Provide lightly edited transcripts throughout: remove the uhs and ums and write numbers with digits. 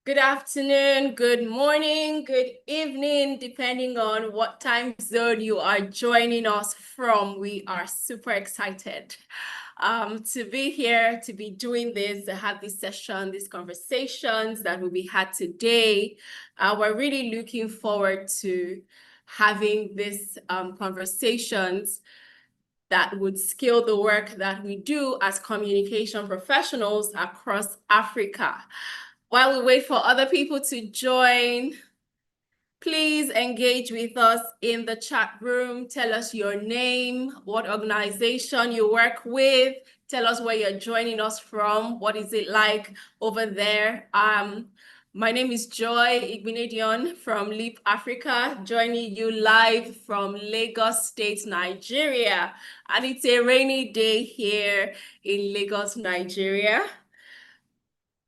Good afternoon, good morning, good evening, depending on what time zone you are joining us from. We are super excited to be here, to be doing this, to have this session, these conversations that will be had today. We're really looking forward to having these conversations that would scale the work that we do as communication professionals across Africa. While we wait for other people to join, please engage with us in the chat room. Tell us your name, what organization you work with. Tell us where you're joining us from. What is it like over there? My name is Joy Igbenedion from Leap Africa, joining you live from Lagos State, Nigeria. And it's a rainy day here in Lagos, Nigeria.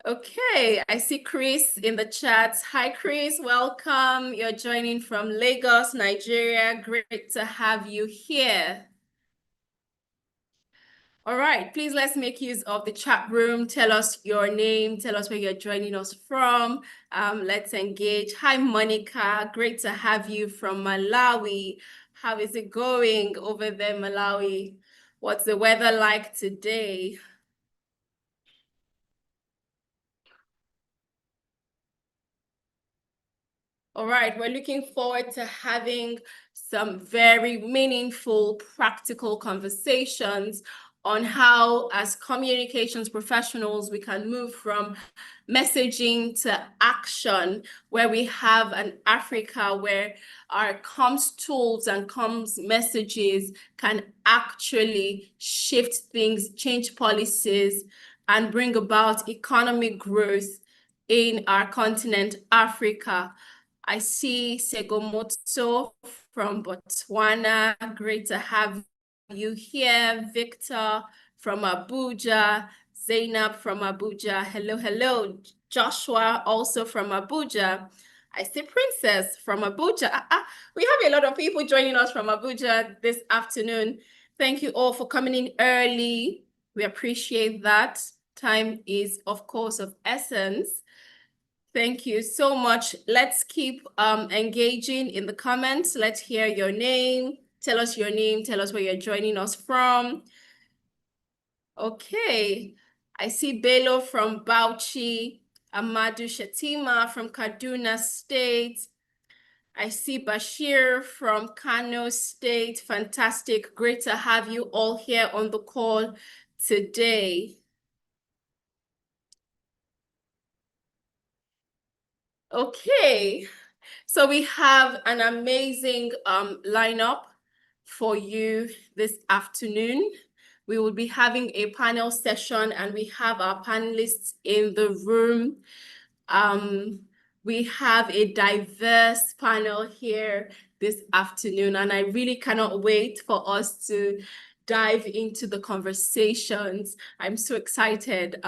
Okay, I see Chris in the chat. Hi, Chris, welcome. You're joining from Lagos, Nigeria. Great to have you here. All right, please let's make use of the chat room. Tell us your name, tell us where you're joining us from. Let's engage. Hi, Monica. Great to have you from Malawi. How is it going over there, Malawi? What's the weather like today? All right, we're looking forward to having some very meaningful, practical conversations on how, as communications professionals, we can move from messaging to action, where we have an Africa where our comms tools and comms messages can actually shift things, change policies, and bring about economic growth in our continent, Africa. I see Segomoto from Botswana. Great to have you here. Victor from Abuja. Zainab from Abuja. Hello, hello. Joshua also from Abuja. I see Princess from Abuja. We have a lot of people joining us from Abuja this afternoon. Thank you all for coming in early. We appreciate that. Time is, of course, of essence. Thank you so much. Let's keep engaging in the comments. Let's hear your name. Tell us your name. Tell us where you're joining us from. Okay. I see Bello from Bauchi, Amadou Shatima from Kaduna State. I see Bashir from Kano State. Fantastic. Great to have you all here on the call today. Okay. So we have an amazing lineup for you this afternoon. We will be having a panel session and we have our panelists in the room. We have a diverse panel here this afternoon, and I really cannot wait for us to dive into the conversations. I'm so excited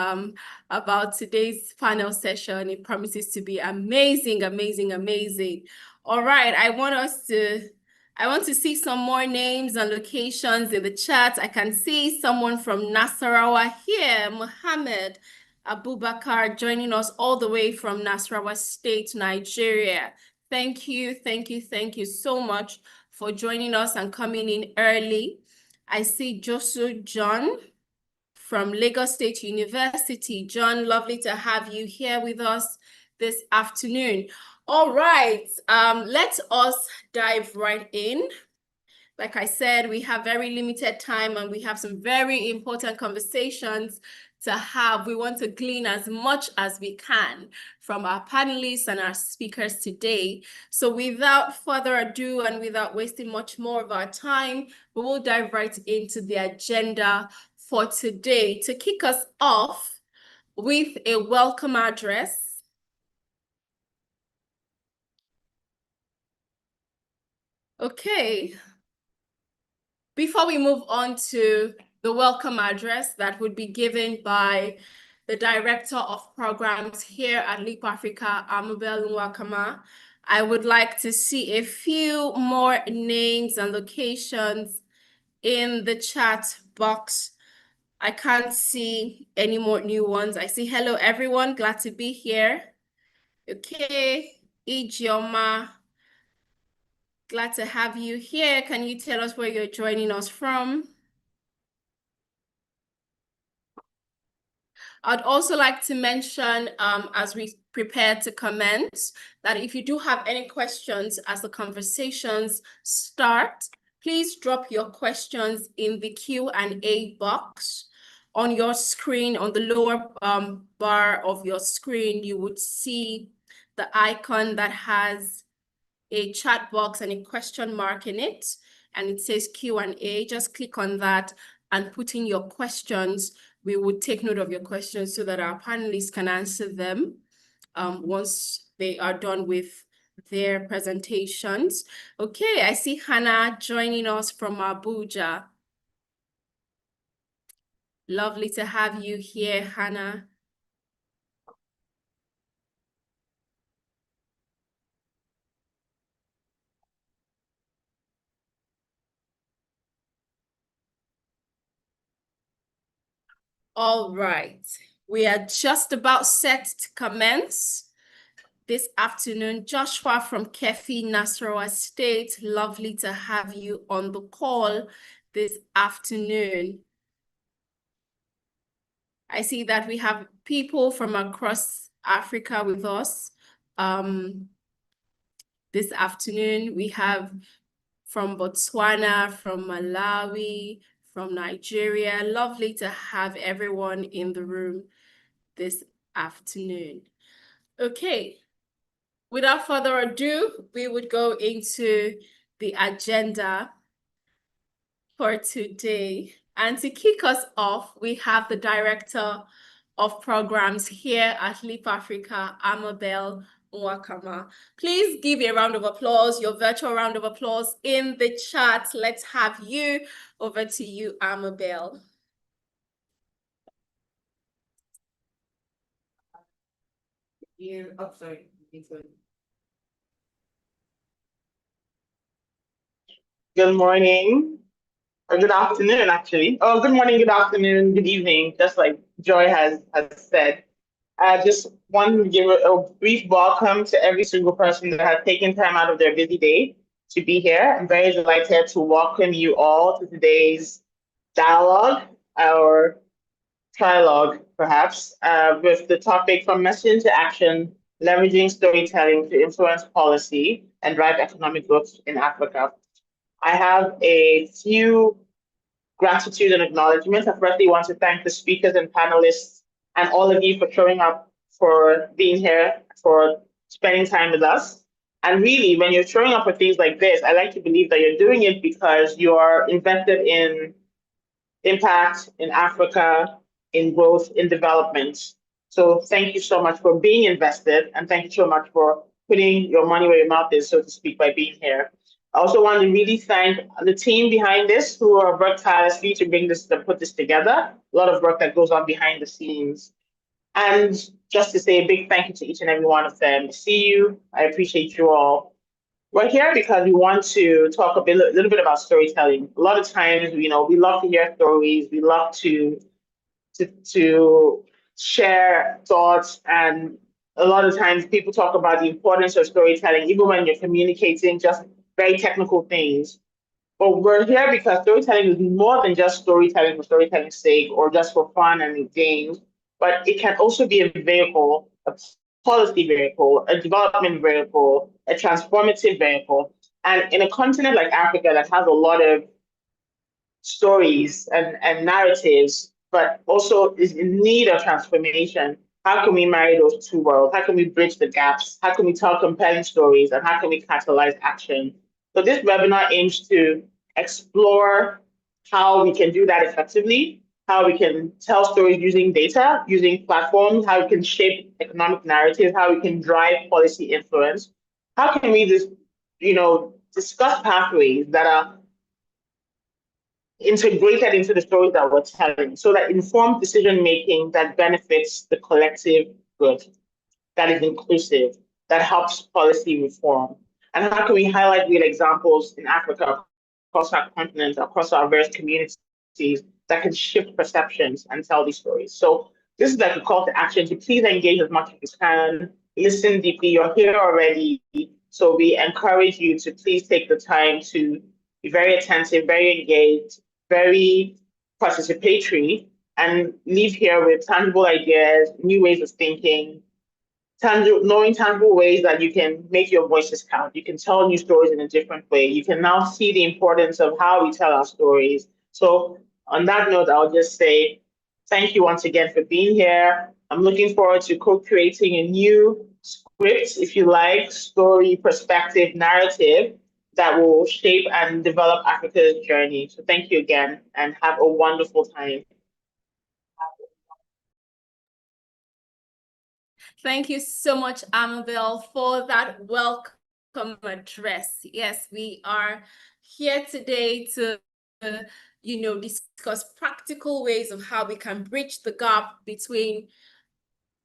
about today's panel session. It promises to be amazing, amazing, amazing. All right, I want to see some more names and locations in the chat. I can see someone from Nasarawa here, Mohammed Abubakar, joining us all the way from Nasarawa State, Nigeria. Thank you, thank you, thank you so much for joining us and coming in early. I see Josu John from Lagos State University. John, lovely to have you here with us this afternoon. All right, let us dive right in. Like I said, we have very limited time and we have some very important conversations to have. We want to glean as much as we can from our panelists and our speakers today. So without further ado and without wasting much more of our time, we will dive right into the agenda for today. To kick us off with a welcome address, okay. Before we move on to the welcome address that would be given by the Director of Programs here at Leap Africa, Amubel Nwakama, I would like to see a few more names and locations in the chat box I can't see any more new ones. I see hello everyone, glad to be here. Okay, Ijeoma, glad to have you here. Can you tell us where you're joining us from? I'd also like to mention, as we prepare to commence, that if you do have any questions as the conversations start, please drop your questions in the Q&A box on your screen. On the lower bar of your screen, you would see the icon that has a chat box and a question mark in it, and it says Q&A. Just click on that and put in your questions. We would take note of your questions so that our panelists can answer them once they are done with their presentations. Okay, I see Hannah joining us from Abuja. Lovely to have you here, Hannah. All right, we are just about set to commence this afternoon. Joshua from Kefi, Nasarawa State, lovely to have you on the call this afternoon. I see that we have people from across Africa with us. This afternoon, we have from Botswana, from Malawi, from Nigeria. Lovely to have everyone in the room this afternoon. Okay, without further ado, we would go into the agenda for today. And to kick us off, we have the Director of Programs here at Leap Africa, Amabel Nwakama. Please give a round of applause, your virtual round of applause in the chat. Let's have you. Over to you, Amabel. Sorry. Good morning, or good afternoon, actually. Oh, good morning, good afternoon, good evening, just like Joy has said. I just want to give a brief welcome to every single person that has taken time out of their busy day to be here. I'm very delighted to welcome you all to today's dialogue, our trialogue, perhaps, with the topic from messaging to action, leveraging storytelling to influence policy and drive economic growth in Africa. I have a few gratitude and acknowledgements. I firstly want to thank the speakers and panelists and all of you for showing up, for being here, for spending time with us. And really, when you're showing up for things like this, I like to believe that you're doing it because you are invested in impact in Africa, in growth, in development. So thank you so much for being invested, and thank you so much for putting your money where your mouth is, so to speak, by being here. I also want to really thank the team behind this who have worked tirelessly to bring this, to put this together. A lot of work that goes on behind the scenes. And just to say a big thank you to each and every one of them. I see you. I appreciate you all. We're here because we want to talk a little bit about storytelling. A lot of times, we love to hear stories. We love to share thoughts, and a lot of times people talk about the importance of storytelling, even when you're communicating just very technical things. But we're here because storytelling is more than just storytelling for storytelling's sake or just for fun and games, but it can also be a vehicle, a policy vehicle, a development vehicle, a transformative vehicle. And in a continent like Africa that has a lot of stories and narratives, but also is in need of transformation, how can we marry those two worlds? How can we bridge the gaps? How can we tell compelling stories? And how can we catalyze action? So this webinar aims to explore how we can do that effectively, how we can tell stories using data, using platforms, how we can shape economic narratives, how we can drive policy influence. How can we just, discuss pathways that are integrated into the stories that we're telling, so that informed decision making that benefits the collective good, that is inclusive, that helps policy reform. And how can we highlight real examples in Africa, across our continent, across our various communities, that can shift perceptions and tell these stories. So this is like a call to action to please engage as much as you can, listen deeply. You're here already. So we encourage you to please take the time to be very attentive, very engaged, very participatory, and leave here with tangible ideas, new ways of thinking, knowing tangible ways that you can make your voices count. You can tell new stories in a different way. You can now see the importance of how we tell our stories. So on that note, I'll just say thank you once again for being here. I'm looking forward to co-creating a new script, if you like, story, perspective, narrative that will shape and develop Africa's journey. So thank you again and have a wonderful time. Thank you so much, Amabel, for that welcome address. Yes, we are here today to, discuss practical ways of how we can bridge the gap between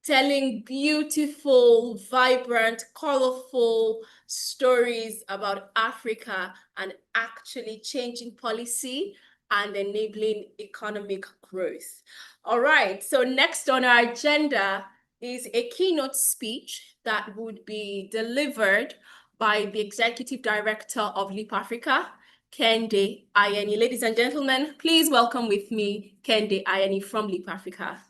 telling beautiful, vibrant, colorful stories about Africa and actually changing policy and enabling economic growth. All right, so next on our agenda is a keynote speech that would be delivered by the Executive Director of Leap Africa, Kende Ayeni. Ladies and gentlemen, please welcome with me Kende Ayeni from Leap Africa.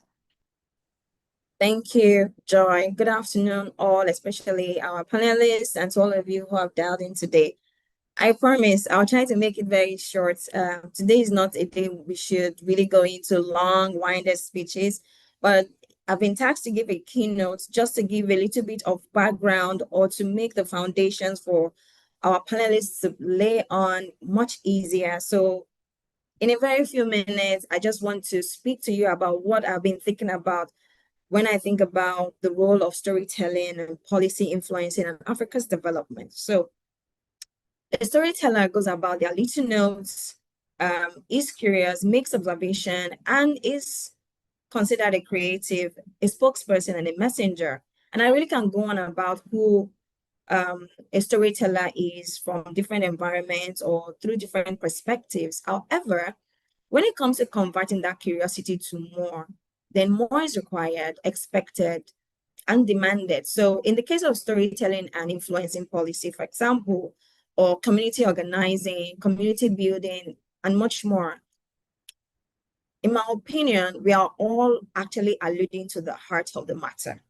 Thank you, Joy. Good afternoon, all, especially our panelists and to all of you who have dialed in today. I promise I'll try to make it very short. Today is not a day we should really go into long, winded speeches, but I've been tasked to give a keynote just to give a little bit of background or to make the foundations for our panelists to lay on much easier. So in a very few minutes, I just want to speak to you about what I've been thinking about when I think about the role of storytelling and policy influencing on Africa's development. So a storyteller goes about their little notes, is curious, makes observation, and is considered a creative, a spokesperson, and a messenger. And I really can go on about who a storyteller is from different environments or through different perspectives. However, when it comes to converting that curiosity to more, then more is required, expected, and demanded. So in the case of storytelling and influencing policy, for example, or community organizing, community building, and much more, in my opinion, we are all actually alluding to the heart of the matter.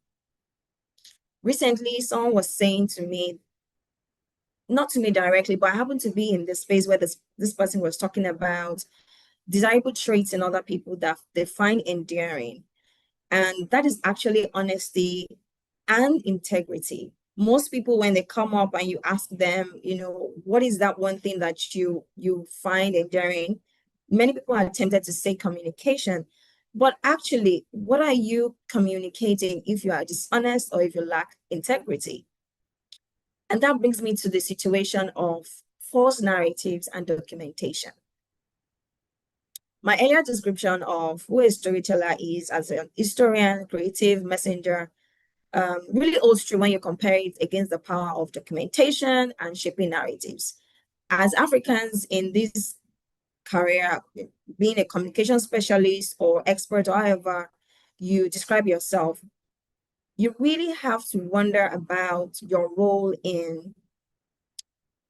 Recently, someone was saying to me, not to me directly, but I happened to be in this space where this person was talking about desirable traits in other people that they find endearing. And that is actually honesty and integrity. Most people, when they come up and you ask them, what is that one thing that you find endearing? Many people are tempted to say communication, but actually, what are you communicating if you are dishonest or if you lack integrity? And that brings me to the situation of false narratives and documentation. My earlier description of who a storyteller is as a historian, creative, messenger, really holds true when you compare it against the power of documentation and shaping narratives. As Africans in this career, being a communication specialist or expert, or however you describe yourself, you really have to wonder about your role in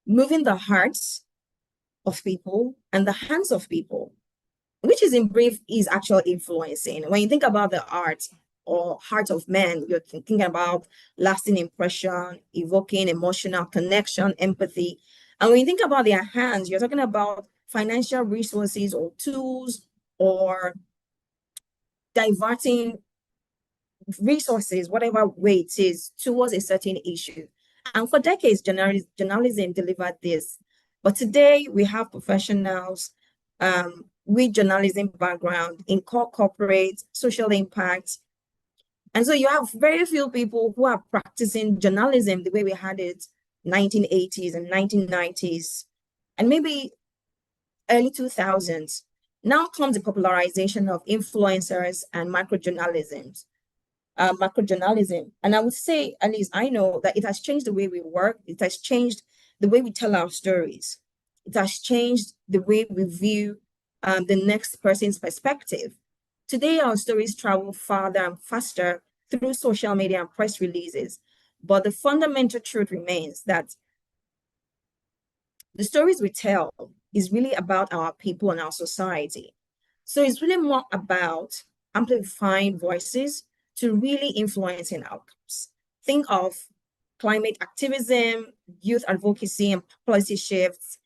moving the hearts of people and the hands of people, which is in brief is actual influencing. When you think about the art or heart of man, you're thinking about lasting impression, evoking emotional connection, empathy. And when you think about their hands, you're talking about financial resources or tools or diverting resources, whatever way it is, towards a certain issue. And for decades, journalism delivered this. But today we have professionals with journalism background in corporate, social impact. And so you have very few people who are practicing journalism the way we had it 1980s and 1990s, and maybe early 2000s. Now comes the popularization of influencers and macrojournalism. And I would say, at least I know that it has changed the way we work. It has changed the way we tell our stories. It has changed the way we view the next person's perspective. Today, our stories travel farther and faster through social media and press releases, but the fundamental truth remains that the stories we tell is really about our people and our society. So it's really more about amplifying voices to really influencing outcomes. Think of climate activism, youth advocacy, and policy shifts.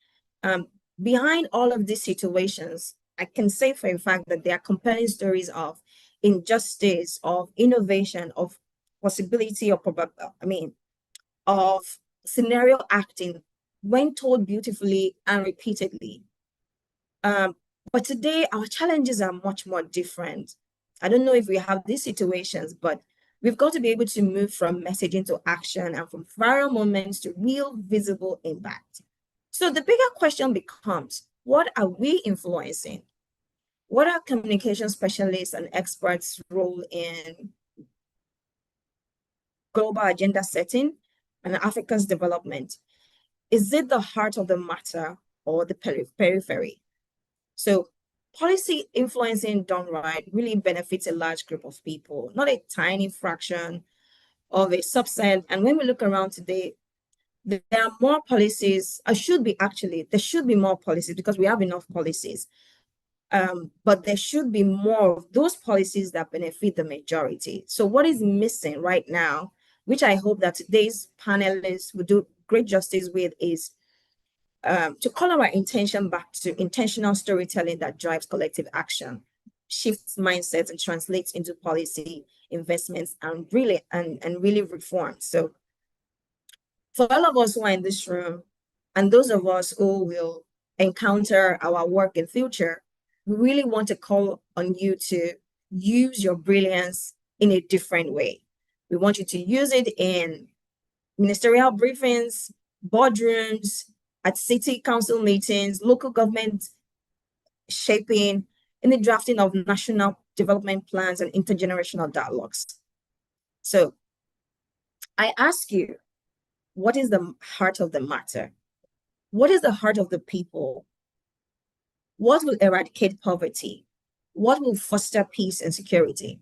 Behind all of these situations, I can say for a fact that there are compelling stories of injustice, of innovation, of possibility, of of scenario acting when told beautifully and repeatedly. But today, our challenges are much more different. I don't know if we have these situations, but we've got to be able to move from messaging to action and from viral moments to real visible impact. So the bigger question becomes, what are we influencing? What are communication specialists and experts' role in global agenda setting and Africa's development? Is it the heart of the matter or the periphery? So policy influencing done right really benefits a large group of people, not a tiny fraction of a subset. And when we look around today, there are more policies, there should be more policies because we have enough policies. But there should be more of those policies that benefit the majority. So what is missing right now, which I hope that today's panelists will do great justice with, is to call our intention back to intentional storytelling that drives collective action, shifts mindsets, and translates into policy investments and really reforms. So for all of us who are in this room, and those of us who will encounter our work in future, we really want to call on you to use your brilliance in a different way. We want you to use it in ministerial briefings, boardrooms, at city council meetings, local government shaping, in the drafting of national development plans and intergenerational dialogues. So I ask you, what is the heart of the matter? What is the heart of the people? What will eradicate poverty? What will foster peace and security?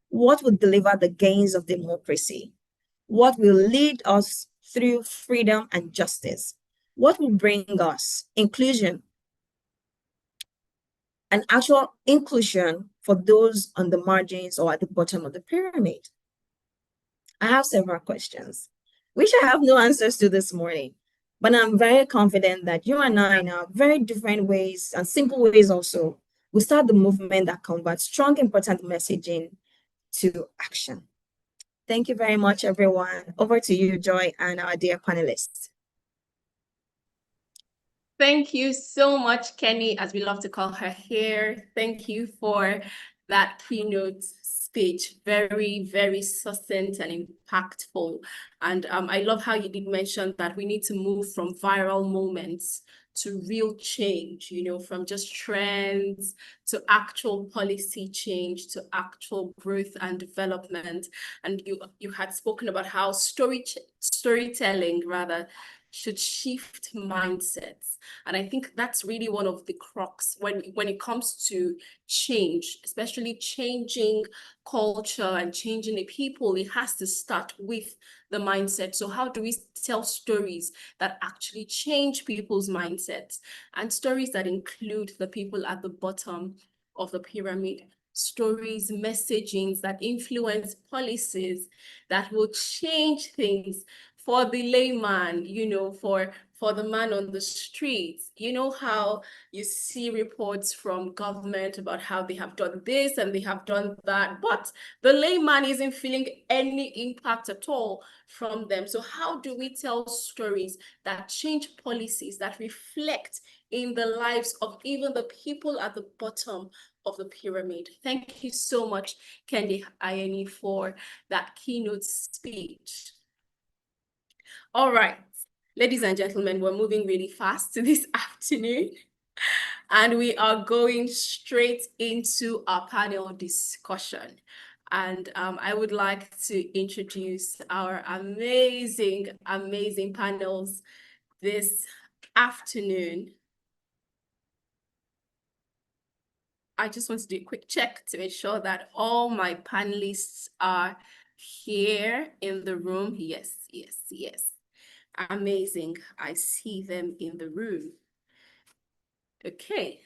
What will deliver the gains of democracy? What will lead us through freedom and justice? What will bring us inclusion and actual inclusion for those on the margins or at the bottom of the pyramid? I have several questions, which I have no answers to this morning, but I'm very confident that you and I, in our very different ways and simple ways also, will start the movement that converts strong, important messaging to action. Thank you very much, everyone. Over to you, Joy, and our dear panelists. Thank you so much, Kenny, as we love to call her here. Thank you for that keynote speech. Very, very succinct and impactful. And I love how you did mention that we need to move from viral moments to real change, from just trends to actual policy change to actual growth and development. And you had spoken about how storytelling should shift mindsets. And I think that's really one of the crux when it comes to change, especially changing culture and changing the people. It has to start with the mindset. So how do we tell stories that actually change people's mindsets, and stories that include the people at the bottom of the pyramid? Stories, messagings that influence policies that will change things for the layman, for the man on the streets. You know how you see reports from government about how they have done this and they have done that, but the layman isn't feeling any impact at all from them. So how do we tell stories that change policies, that reflect in the lives of even the people at the bottom of the pyramid? Thank you so much, Kendi Ayeni, for that keynote speech. All right, ladies and gentlemen, we're moving really fast this afternoon, and we are going straight into our panel discussion. And I would like to introduce our amazing, amazing panels this afternoon. I just want to do a quick check to ensure that all my panelists are here in the room. Yes, yes, yes. Amazing. I see them in the room. Okay.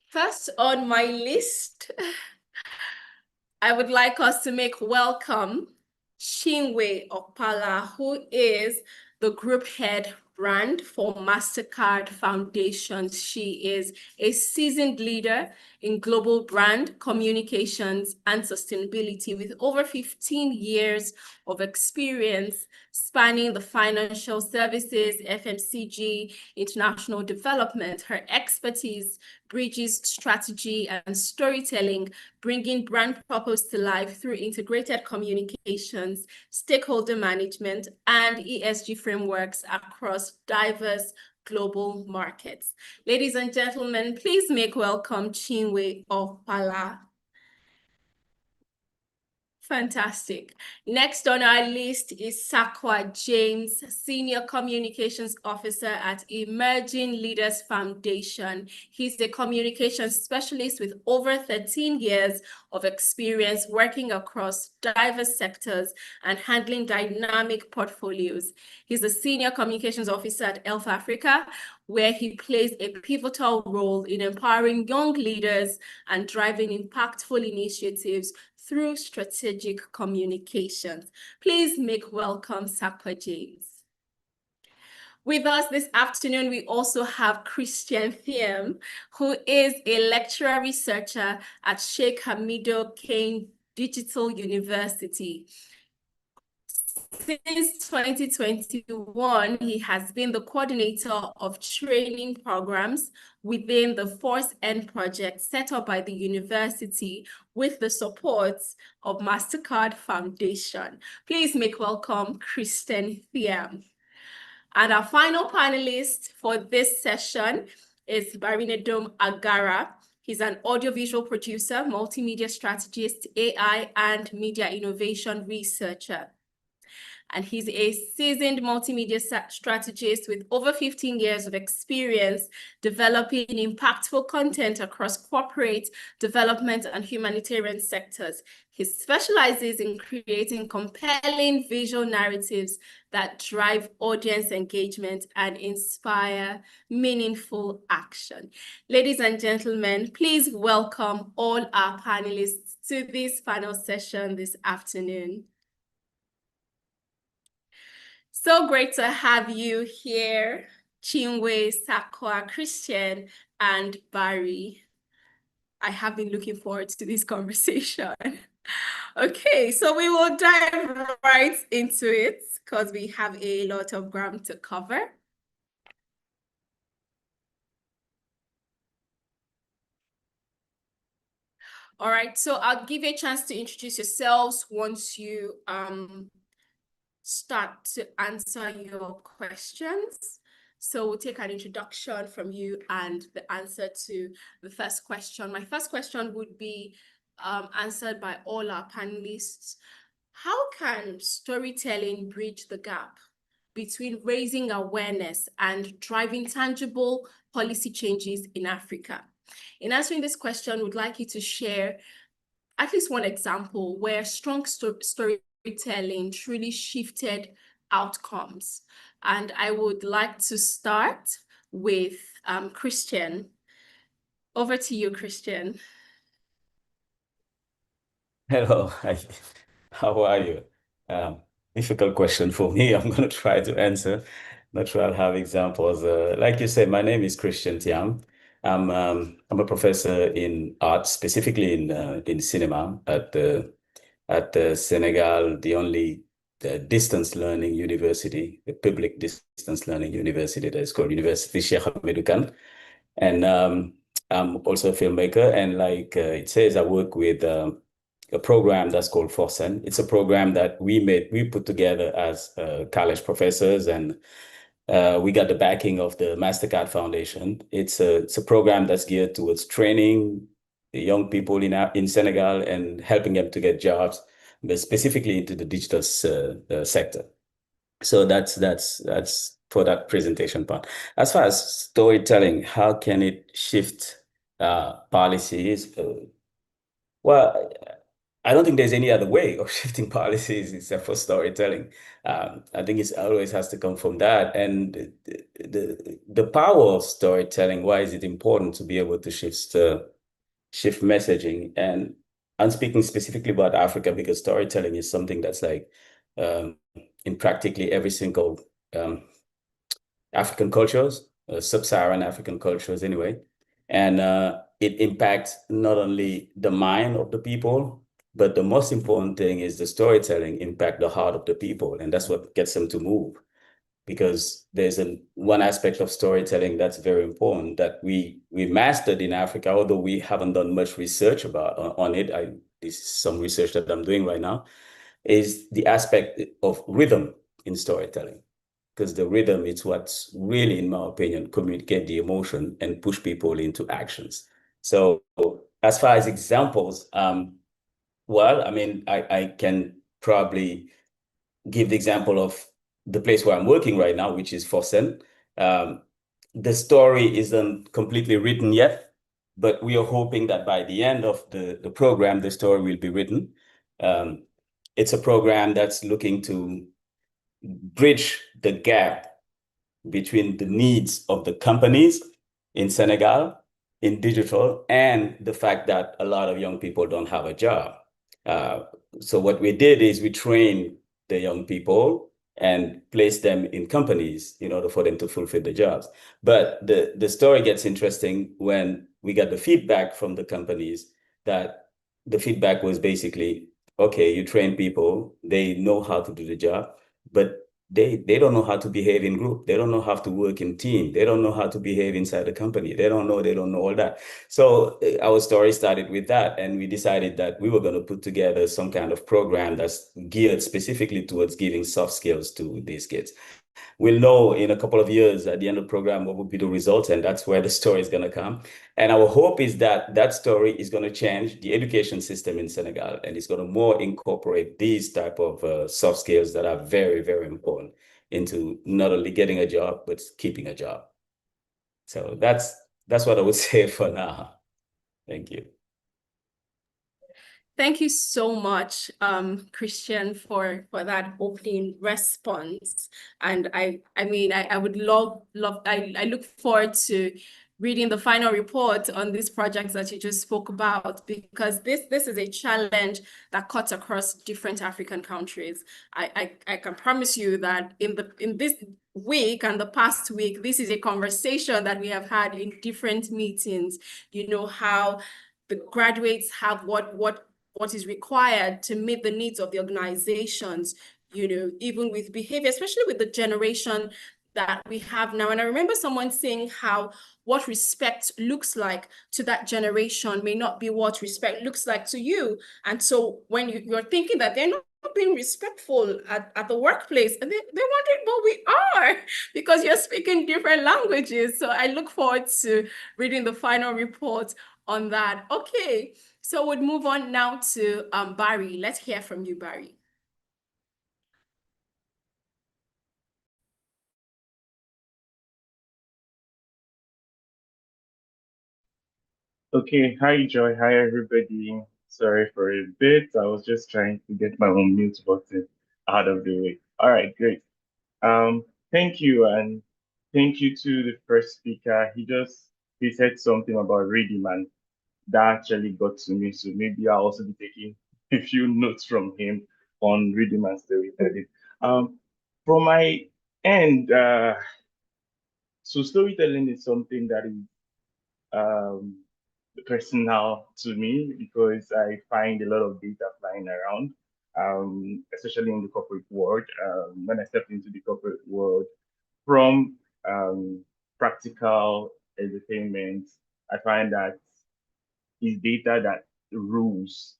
First on my list, I would like us to make welcome Chinwe Okpala, who is the group head brand for MasterCard Foundation. She is a seasoned leader in global brand communications and sustainability with over 15 years of experience spanning the financial services, FMCG, international development. Her expertise bridges strategy and storytelling, bringing brand purpose to life through integrated communications, stakeholder management, and ESG frameworks across diverse global markets. Ladies and gentlemen, please make welcome Chinwe Opala. Fantastic. Next on our list is Sakwa James, Senior Communications Officer at Emerging Leaders Foundation. He's a communications specialist with over 13 years of experience working across diverse sectors and handling dynamic portfolios. He's a Senior Communications Officer at Elf Africa, where he plays a pivotal role in empowering young leaders and driving impactful initiatives through strategic communications. Please make welcome Sakwa James. With us this afternoon, we also have Christian Thiem, who is a lecturer researcher at Sheikh Hamido Kane Digital University. Since 2021, he has been the coordinator of training programs within the Force N project set up by the university with the support of MasterCard Foundation. Please make welcome Christian Thiem. And our final panelist for this session is Barinedom Agara. He's an audiovisual producer, multimedia strategist, AI, and media innovation researcher. And he's a seasoned multimedia strategist with over 15 years of experience developing impactful content across corporate, development, and humanitarian sectors. He specializes in creating compelling visual narratives that drive audience engagement and inspire meaningful action. Ladies and gentlemen, please welcome all our panelists to this panel session this afternoon. So great to have you here, Chinwe, Sakwa, Christian, and Barry. I have been looking forward to this conversation. Okay, so we will dive right into it because we have a lot of ground to cover. All right, so I'll give you a chance to introduce yourselves once you start to answer your questions. So we'll take an introduction from you and the answer to the first question. My first question would be answered by all our panelists. How can storytelling bridge the gap between raising awareness and driving tangible policy changes in Africa? In answering this question, we'd like you to share at least one example where strong storytelling truly shifted outcomes. And I would like to start with Christian. Over to you, Christian. Hello, how are you? Difficult question for me. I'm going to try to answer. Not sure I'll have examples. Like you said, my name is Christian Thiam. I'm a professor in art, specifically in cinema at Senegal, the only distance learning university, the public distance learning university that is called University Cheikh Hamidou Kane. And I'm also a filmmaker. And like it says, I work with a program that's called Forsen. It's a program that we put together as college professors, and we got the backing of the MasterCard Foundation. It's a program that's geared towards training the young people in Senegal and helping them to get jobs, but specifically into the digital sector. So that's for that presentation part. As far as storytelling, how can it shift policies? Well, I don't think there's any other way of shifting policies except for storytelling. I think it always has to come from that. And the power of storytelling, why is it important to be able to shift messaging? And I'm speaking specifically about Africa because storytelling is something that's like in practically every single African cultures, sub-Saharan African cultures anyway. And it impacts not only the mind of the people, but the most important thing is the storytelling impact the heart of the people. And that's what gets them to move. Because there's one aspect of storytelling that's very important that we mastered in Africa, although we haven't done much research on it. This is some research that I'm doing right now, is the aspect of rhythm in storytelling, because the rhythm is what's really, in my opinion, communicate the emotion and push people into actions. So as far as examples, well, I mean, I can probably give the example of the place where I'm working right now, which is Fossen. The story isn't completely written yet, but we are hoping that by the end of the program, the story will be written. It's a program that's looking to bridge the gap between the needs of the companies in Senegal in digital and the fact that a lot of young people don't have a job. So what we did is we trained the young people and placed them in companies in order for them to fulfill the jobs. But the story gets interesting when we got the feedback from the companies that the feedback was basically, okay, you train people, they know how to do the job, but they don't know how to behave in group. They don't know how to work in team. They don't know how to behave inside the company. They don't know all that. So our story started with that. And we decided that we were going to put together some kind of program that's geared specifically towards giving soft skills to these kids. We'll know in a couple of years at the end of the program what would be the results, and that's where the story is going to come. And our hope is that that story is going to change the education system in Senegal, and it's going to more incorporate these type of soft skills that are very, very important into not only getting a job, but keeping a job. So that's what I would say for now. Thank you. Thank you so much, Christian, for that opening response. And I mean, I would love, I look forward to reading the final report on these projects that you just spoke about, because this is a challenge that cuts across different African countries. I can promise you that in this week and the past week, this is a conversation that we have had in different meetings. You know, how the graduates have what is required to meet the needs of the organizations, you know, even with behavior, especially with the generation that we have now. And I remember someone saying how what respect looks like to that generation may not be what respect looks like to you. And so when you're thinking that they're not being respectful at the workplace, and they're wondering, well, we are, because you're speaking different languages. So I look forward to reading the final report on that. Okay, so we'll move on now to Barry. Let's hear from you, Barry. Okay, hi Joy, hi everybody. Sorry for a bit. I was just trying to get my own mute button out of the way. All right, great. Thank you, and thank you to the first speaker. He said something about reading, and that actually got to me. So maybe I'll also be taking a few notes from him on reading and storytelling. From my end, so storytelling is something that is um personal to me because I find a lot of data flying around, especially in the corporate world. When I stepped into the corporate world from practical entertainment, I find that it's data that rules.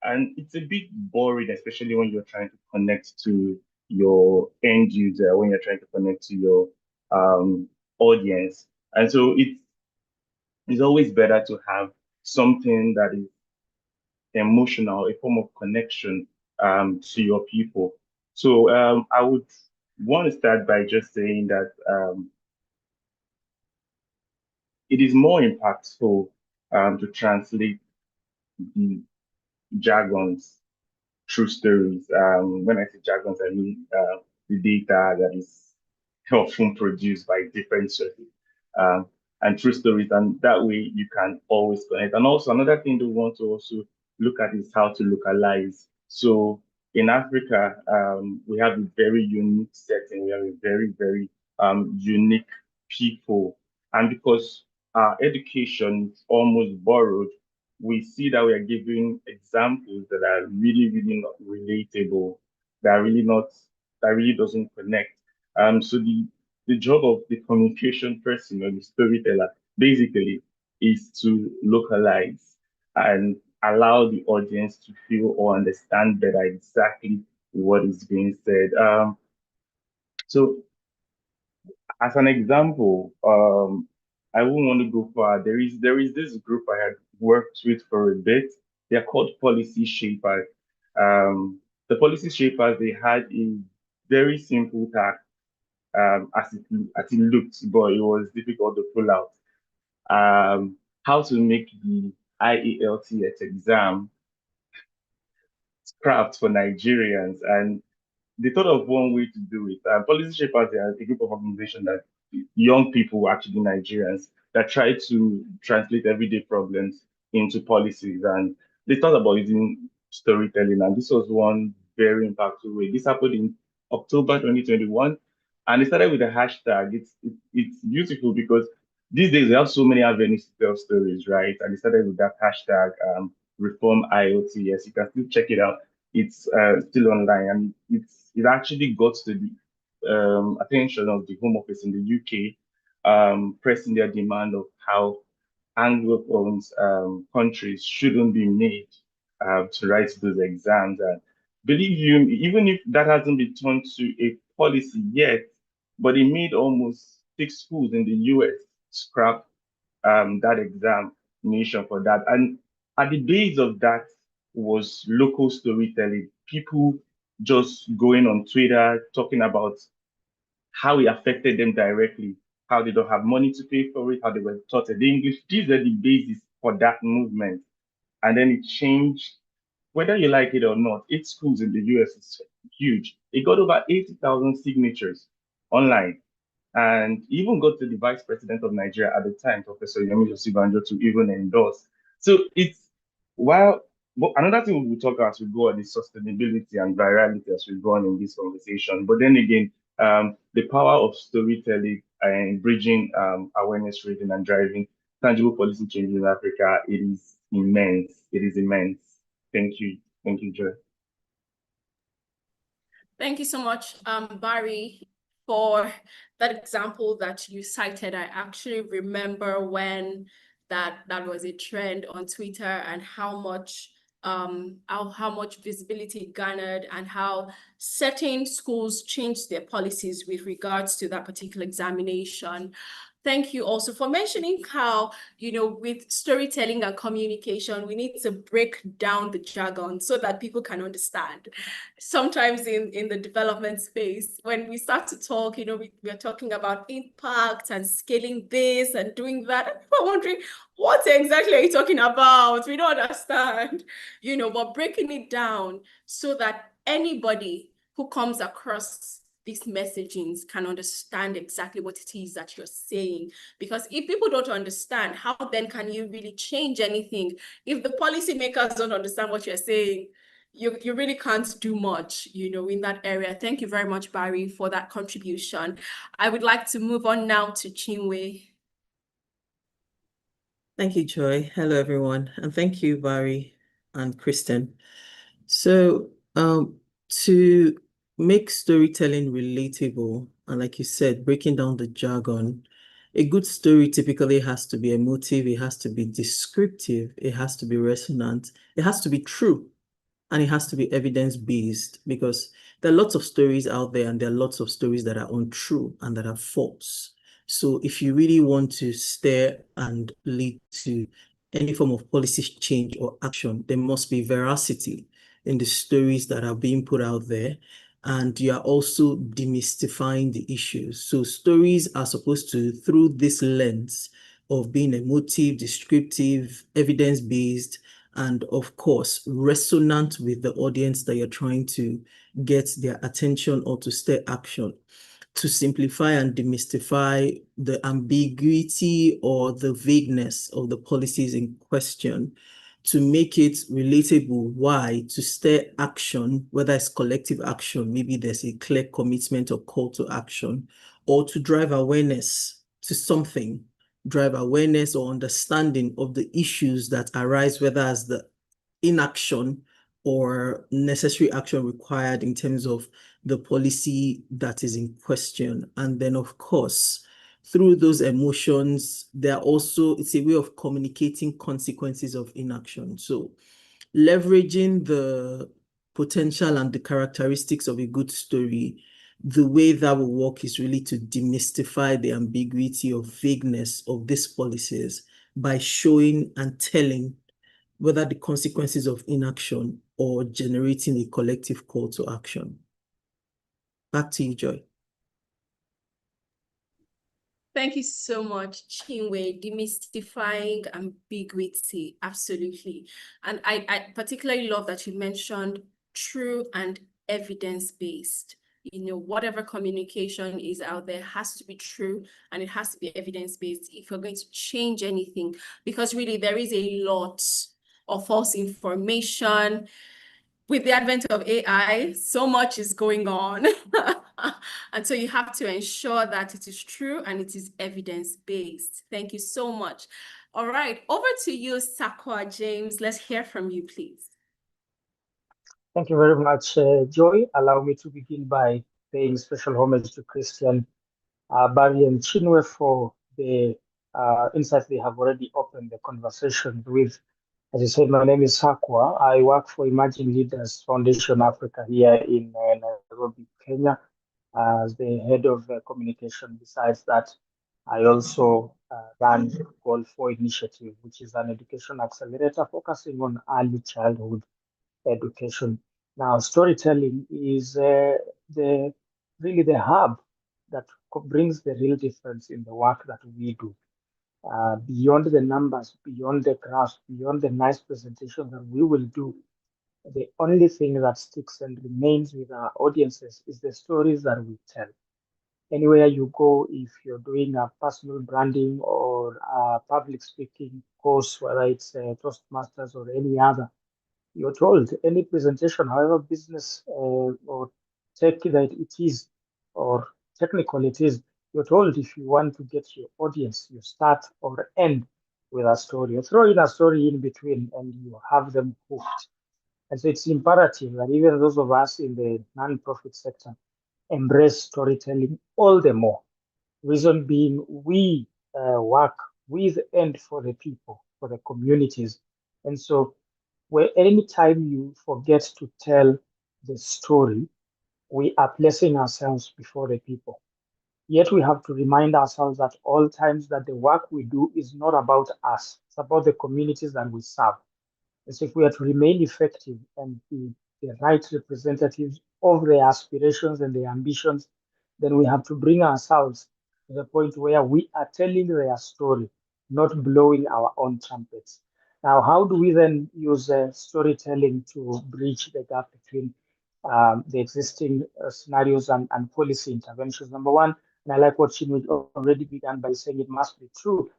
And it's a bit boring, especially when you're trying to connect to your end user, when you're trying to connect to your audience. And so it's always better to have something that is emotional, a form of connection to your people. So I would want to start by just saying that it is more impactful to translate the jargons true stories. When I say jargons, I mean the data that is often produced by different sources um, and true stories. And that way you can always connect. And also another thing that we want to also look at is how to localize. So in Africa, we have a very unique setting. We have a very, very unique people. And because our education is almost borrowed, we see that we are giving examples that are really, really not relatable, that are really not, that really doesn't connect. So the job of the communication person or the storyteller basically is to localize and allow the audience to feel or understand better exactly what is being said. So as an example, I wouldn't want to go far. There is this group I had worked with for a bit. They're called Policy Shapers. The Policy Shapers, they had a very simple task as it looked, but it was difficult to pull out. How to make the IELTS exam scrapped for Nigerians, and they thought of one way to do it. Policy Shapers are a group of organizations that young people, actually Nigerians, that try to translate everyday problems into policies. And they thought about using storytelling. And this was one very impactful way. This happened in October 2021. And it started with a hashtag. It's beautiful because these days we have so many avenues to tell stories, right? And it started with that hashtag, Reform IoT. Yes, you can still check it out. It's still online, and it actually got to the attention of the Home Office in the UK, pressing their demand of how Anglophone countries shouldn't be made to write those exams. And believe you, even if that hasn't been turned to a policy yet, but it made almost 6 schools in the US scrap that examination for that. And at the base of that was local storytelling. People just going on Twitter talking about how it affected them directly, how they don't have money to pay for it, how they were taught in English. These are the basis for that movement. And then it changed, whether you like it or not. 8 schools in the US is huge. It got over 80,000 signatures online, and even got to the vice president of Nigeria at the time, Professor Yomi Osibanjo, to even endorse. So it's while but another thing we will talk as we go on is sustainability and virality as we go on in this conversation. But then again, the power of storytelling and bridging awareness raising and driving tangible policy change in Africa, it is immense. It is immense. Thank you. Thank you, Joy. Thank you so much, Barry, for that example that you cited. I actually remember when that was a trend on Twitter, and how much visibility it garnered, and how certain schools changed their policies with regards to that particular examination. Thank you also for mentioning how, with storytelling and communication, we need to break down the jargon so that people can understand. Sometimes in the development space, when we start to talk, we're talking about impact and scaling this and doing that. And people are wondering, what exactly are you talking about? We don't understand, but breaking it down so that anybody who comes across these messagings can understand exactly what it is that you're saying. Because if people don't understand, how then can you really change anything? If the policymakers don't understand what you're saying, you really can't do much, in that area. Thank you very much, Barry, for that contribution. I would like to move on now to Chinwe. Thank you, Joy. Hello, everyone. And thank you, Barry and Kristen. So, to make storytelling relatable, and like you said, breaking down the jargon, a good story typically has to be emotive, it has to be descriptive, it has to be resonant, it has to be true, and it has to be evidence-based, because there are lots of stories out there, and there are lots of stories that are untrue and that are false. So if you really want to steer and lead to any form of policy change or action, there must be veracity in the stories that are being put out there. and you are also demystifying the issues. So stories are supposed to, through this lens of being emotive, descriptive, evidence-based, and of course, resonant with the audience that you're trying to get their attention or to stir action, to simplify and demystify the ambiguity or the vagueness of the policies in question, to make it relatable. Why? To stir action, whether it's collective action, maybe there's a clear commitment or call to action, or to drive awareness to something, drive awareness or understanding of the issues that arise, whether as the inaction or necessary action required in terms of the policy that is in question. And then, of course, through those emotions, it's a way of communicating consequences of inaction. So leveraging the potential and the characteristics of a good story, the way that will work is really to demystify the ambiguity or vagueness of these policies by showing and telling whether the consequences of inaction or generating a collective call to action. Back to you, Joy. Thank you so much, Chinwe. Demystifying ambiguity, absolutely. And I particularly love that you mentioned true and evidence-based. You know, whatever communication is out there has to be true and it has to be evidence-based if you're going to change anything, because really there is a lot of false information. With the advent of AI, so much is going on. And so you have to ensure that it is true and it is evidence-based. Thank you so much. All right, over to you, Sakwa James. Let's hear from you, please. Thank you very much, Joy. Allow me to begin by paying special homage to Christian, Barry, and Chinwe for the insights they have already opened the conversation with. As you said, my name is Sakwa. I work for Emerging Leaders Foundation Africa here in Nairobi, Kenya, as the head of communication. Besides that, I also run Goal 4 Initiative, which is an education accelerator focusing on early childhood education. Now, storytelling is really the hub that brings the real difference in the work that we do. Beyond the numbers, beyond the graphs, beyond the nice presentation that we will do, the only thing that sticks and remains with our audiences is the stories that we tell. Anywhere you go, if you're doing a personal branding or a public speaking course, whether it's Toastmasters or any other, you're told any presentation, however business or tech that it is, or technical it is, you're told if you want to get your audience, you start or end with a story. You throw in a story in between and you have them hooked. And so it's imperative that even those of us in the non-profit sector embrace storytelling all the more. Reason being, we work with and for the people, for the communities. And so where anytime you forget to tell the story, we are placing ourselves before the people. Yet we have to remind ourselves at all times that the work we do is not about us, it's about the communities that we serve. And so if we are to remain effective and be the right representatives of their aspirations and their ambitions, then we have to bring ourselves to the point where we are telling their story, not blowing our own trumpets. Now, how do we then use storytelling to bridge the gap between the existing scenarios and policy interventions? Number one, and I like what Chinwe already began by saying it must be true.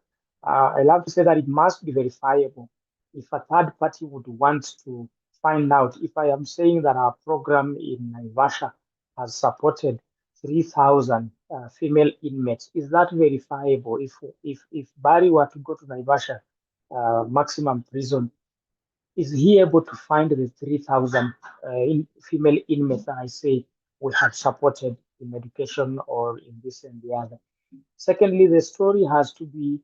I love to say that it must be verifiable. If a third party would want to find out if I am saying that our program in Naivasha has supported 3,000 female inmates, is that verifiable? If Barry were to go to Naivasha maximum prison, is he able to find the 3,000 female inmates that I say we have supported in education or in this and the other? Secondly, the story has to be,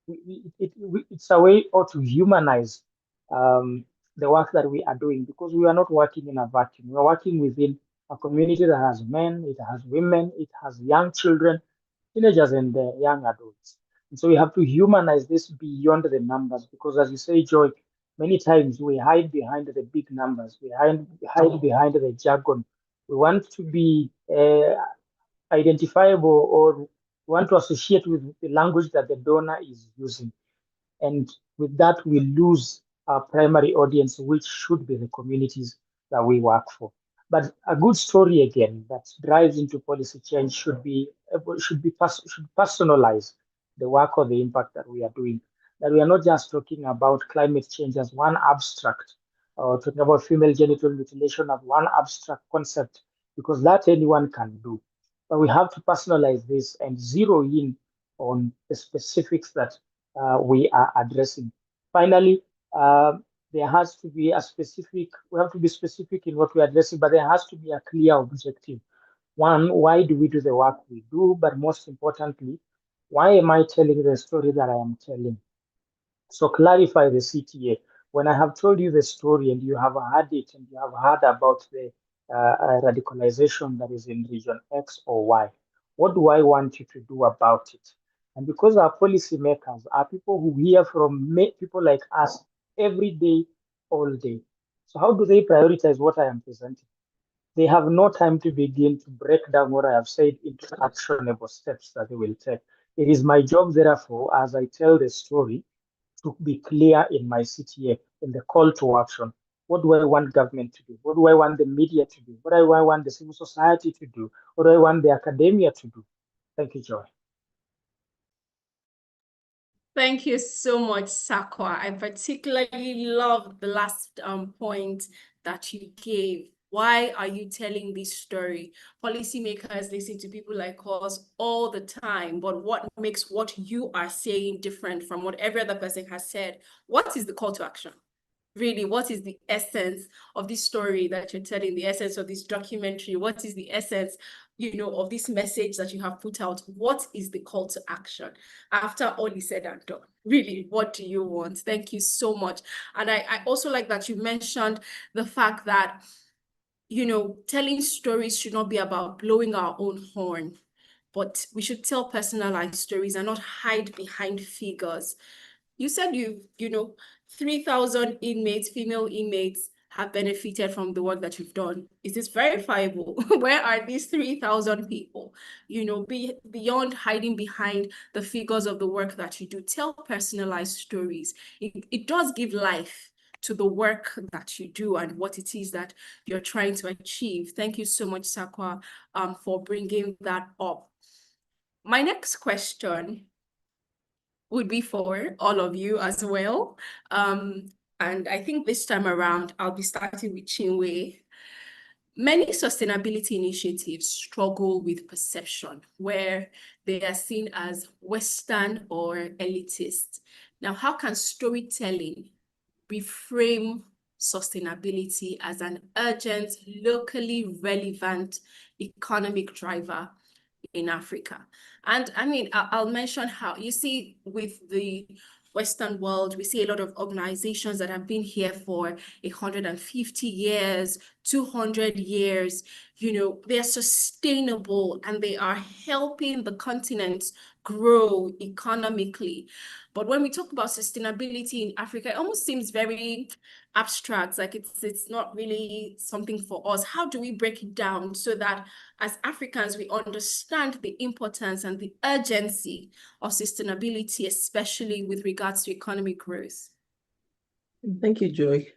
it's a way or to humanize the work that we are doing, because we are not working in a vacuum. We are working within a community that has men, it has women, it has young children, teenagers, and young adults. And so we have to humanize this beyond the numbers, because as you say, Joy, many times we hide behind the big numbers, hide behind the jargon. We want to be identifiable, or want to associate with the language that the donor is using. And with that, we lose our primary audience, which should be the communities that we work for. But a good story, again, that drives into policy change should personalize the work or the impact that we are doing. That we are not just talking about climate change as one abstract, or talking about female genital mutilation as one abstract concept, because that anyone can do. But we have to personalize this and zero in on the specifics that we are addressing. Finally, there has to be we have to be specific in what we're addressing, but there has to be a clear objective. One, why do we do the work we do? But most importantly, why am I telling the story that I am telling? So clarify the CTA. When I have told you the story and you have heard it and you have heard about the radicalization that is in region X or Y, what do I want you to do about it? And because our policymakers are people who hear from people like us every day, all day. So how do they prioritize what I am presenting? They have no time to begin to break down what I have said into actionable steps that they will take. It is my job, therefore, as I tell the story, to be clear in my CTA, in the call to action. What do I want government to do? What do I want the media to do? What do I want the civil society to do? What do I want the academia to do? Thank you, Joy. Thank you so much, Sakwa. I particularly love the last point that you gave. Why are you telling this story? Policymakers listen to people like us all the time, but what makes what you are saying different from what every other person has said? What is the call to action? Really, what is the essence of this story that you're telling, the essence of this documentary? What is the essence, of this message that you have put out? What is the call to action after all is said and done? Really, what do you want? Thank you so much. And I also like that you mentioned the fact that, telling stories should not be about blowing our own horn, but we should tell personalized stories and not hide behind figures. You said 3,000 inmates, female inmates, have benefited from the work that you've done. Is this verifiable? Where are these 3,000 people? Beyond hiding behind the figures of the work that you do, tell personalized stories. It does give life to the work that you do and what it is that you're trying to achieve. Thank you so much, Sakwa, for bringing that up. My next question would be for all of you as well. And I think this time around, I'll be starting with Chinwe. Many sustainability initiatives struggle with perception, where they are seen as Western or elitist. Now, how can storytelling reframe sustainability as an urgent, locally relevant economic driver in Africa? And I mean, I'll mention how, you see, with the Western world, we see a lot of organizations that have been here for 150 years, 200 years. They're sustainable and they are helping the continent grow economically. But when we talk about sustainability in Africa, it almost seems very abstract, like it's not really something for us. How do we break it down so that as Africans, we understand the importance and the urgency of sustainability, especially with regards to economic growth? Thank you, Joy.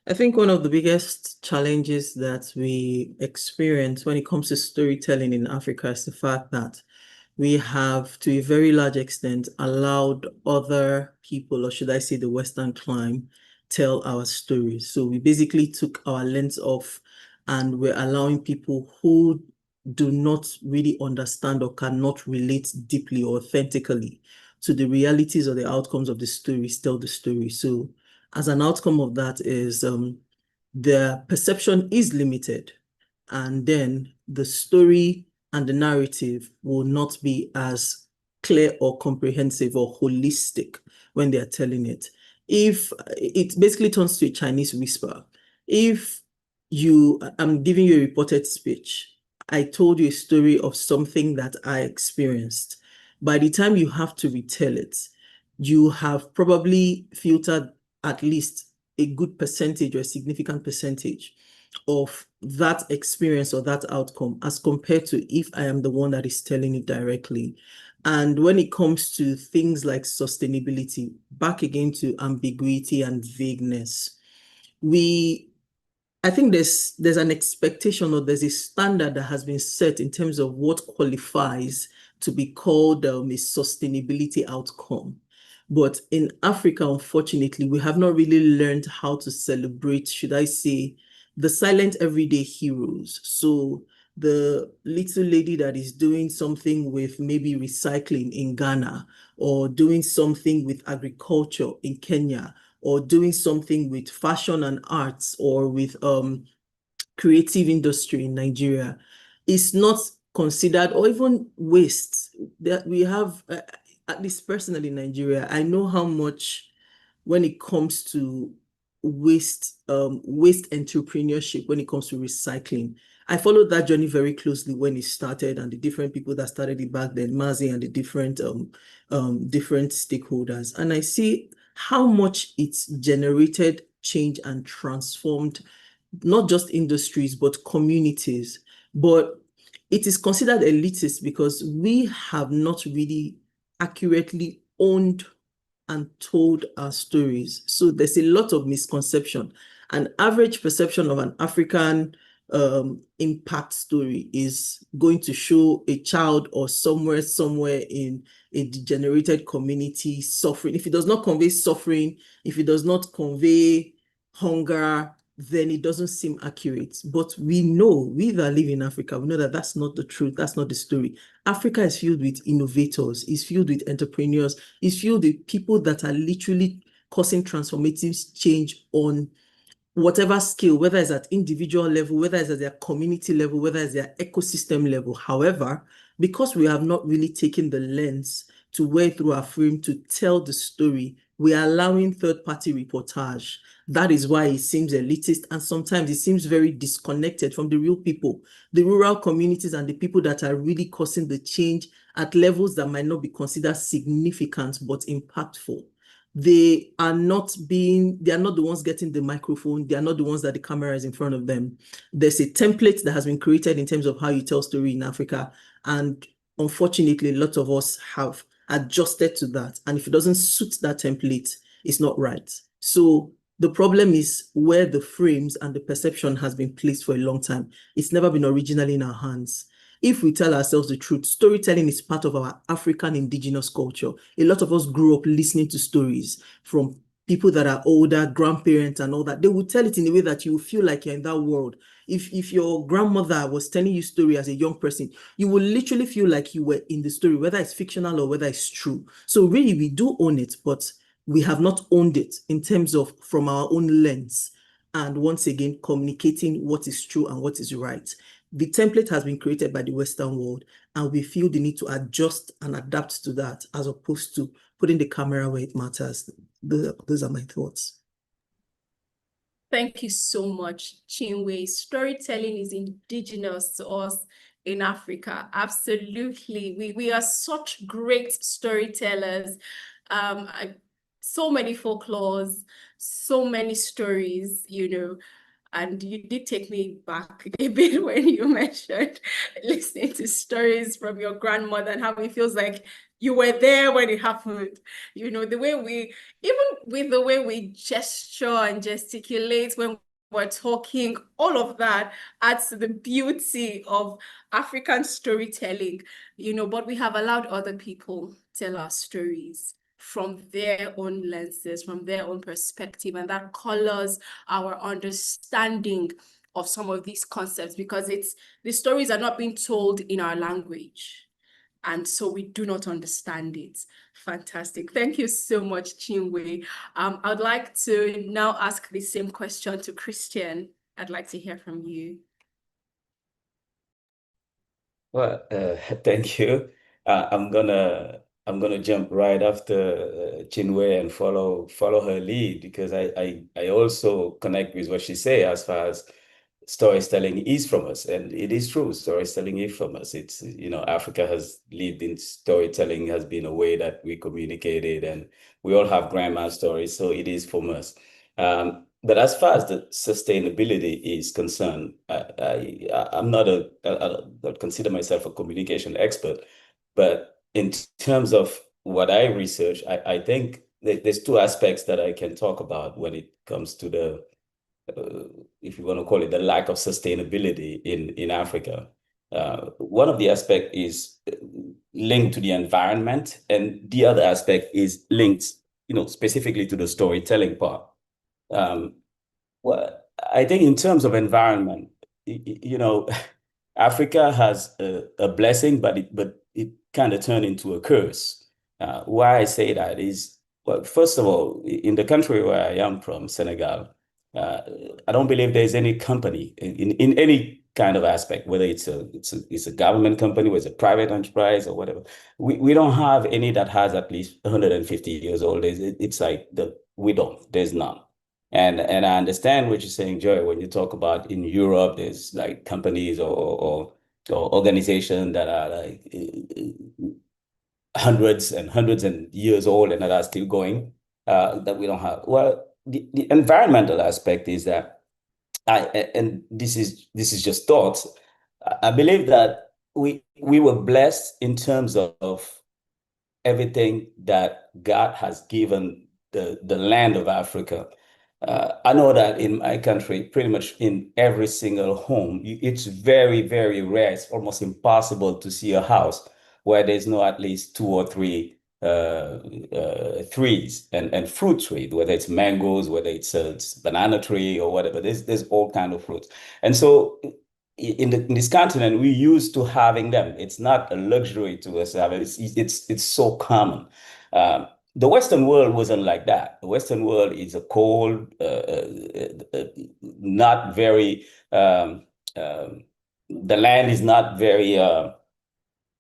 I think one of the biggest challenges that we experience when it comes to storytelling in Africa is the fact that we have, to a very large extent, allowed other people, or should I say the Western climb, tell our stories. So we basically took our lens off and we're allowing people who do not really understand or cannot relate deeply or authentically to the realities or the outcomes of the stories tell the story. So as an outcome of that is the perception is limited, and then the story and the narrative will not be as clear or comprehensive or holistic when they are telling it. If it basically turns to a Chinese whisper, if I'm giving you a reported speech, I told you a story of something that I experienced. By the time you have to retell it, you have probably filtered at least a good percentage or a significant percentage of that experience or that outcome as compared to if I am the one that is telling it directly. And when it comes to things like sustainability, back again to ambiguity and vagueness, I think there's an expectation or there's a standard that has been set in terms of what qualifies to be called a sustainability outcome. But in Africa, unfortunately, we have not really learned how to celebrate, should I say, the silent everyday heroes. So the little lady that is doing something with maybe recycling in Ghana, or doing something with agriculture in Kenya, or doing something with fashion and arts, or with creative industry in Nigeria, is not considered, or even waste that we have, at least personally in Nigeria. I know how much when it comes to waste entrepreneurship, when it comes to recycling. I followed that journey very closely when it started, and the different people that started it back then, Mazi, and the different stakeholders. And I see how much it's generated change and transformed not just industries, but communities. But it is considered elitist because we have not really accurately owned and told our stories. So there's a lot of misconception. An average perception of an African impact story is going to show a child or somewhere in a degenerated community suffering. If it does not convey suffering, if it does not convey hunger, then it doesn't seem accurate. But we know, we that live in Africa, we know that that's not the truth. That's not the story. Africa is filled with innovators, is filled with entrepreneurs, is filled with people that are literally causing transformative change on whatever scale, whether it's at individual level, whether it's at their community level, whether it's their ecosystem level. However, because we have not really taken the lens to wear through our frame to tell the story, we are allowing third-party reportage. That is why it seems elitist, and sometimes it seems very disconnected from the real people, the rural communities, and the people that are really causing the change at levels that might not be considered significant but impactful. They are not the ones getting the microphone. They are not the ones that the camera is in front of them. There's a template that has been created in terms of how you tell story in Africa. And unfortunately, a lot of us have adjusted to that. And if it doesn't suit that template, it's not right. So the problem is where the frames and the perception has been placed for a long time. It's never been originally in our hands. If we tell ourselves the truth, storytelling is part of our African indigenous culture. A lot of us grew up listening to stories from people that are older, grandparents and all that. They will tell it in a way that you will feel like you're in that world. If your grandmother was telling you story as a young person, you will literally feel like you were in the story, whether it's fictional or whether it's true. So really, we do own it, but we have not owned it in terms of from our own lens. And once again, communicating what is true and what is right. The template has been created by the Western world, and we feel the need to adjust and adapt to that as opposed to putting the camera where it matters. Those are my thoughts. Thank you so much, Chinwe. Storytelling is indigenous to us in Africa. Absolutely. We are such great storytellers. So many folklores, so many stories, and you did take me back a bit when you mentioned listening to stories from your grandmother and how it feels like you were there when it happened. The way even with the way we gesture and gesticulate when we're talking, all of that adds to the beauty of African storytelling, but we have allowed other people tell our stories from their own lenses, from their own perspective, and that colors our understanding of some of these concepts because the stories are not being told in our language. And so we do not understand it. Fantastic. Thank you so much, Chinwe. I'd like to now ask the same question to Christian. I'd like to hear from you. Well, thank you. I'm gonna jump right after Chinwe and follow her lead because I also connect with what she say as far as storytelling is from us, and it is true. Storytelling is from us. It's Africa has lived in storytelling, has been a way that we communicated, and we all have grandma stories, so it is from us. But as far as the sustainability is concerned, I'm not I don't consider myself a communication expert, but in terms of what I research, I think there's two aspects that I can talk about when it comes to the, if you want to call it, the lack of sustainability in Africa. One of the aspect is linked to the environment, and the other aspect is linked, specifically to the storytelling part. Um, well, I think in terms of environment, Africa has a blessing, but it kind of turned into a curse. Why I say that is, well, first of all, in the country where I am from, Senegal, uh, I don't believe there's any company in any kind of aspect, whether it's a government company, whether it's a private enterprise or whatever. We don't have any that has at least 150 years old. It's like there's none. And I understand what you're saying, Joy, when you talk about in Europe, there's like companies or organizations that are like hundreds and hundreds and years old and that are still going, that we don't have. Well, the environmental aspect is that and this is just thoughts. I believe that we were blessed in terms of everything that God has given the land of Africa. I know that in my country, pretty much in every single home, it's very, very rare. It's almost impossible to see a house where there's no at least two or three trees and fruit trees, whether it's mangoes, whether it's banana tree or whatever. There's all kind of fruits, and so in this continent, we used to having them. It's not a luxury to us to have it. It's so common. The Western world wasn't like that. The Western world is a cold, not very. The land is not very.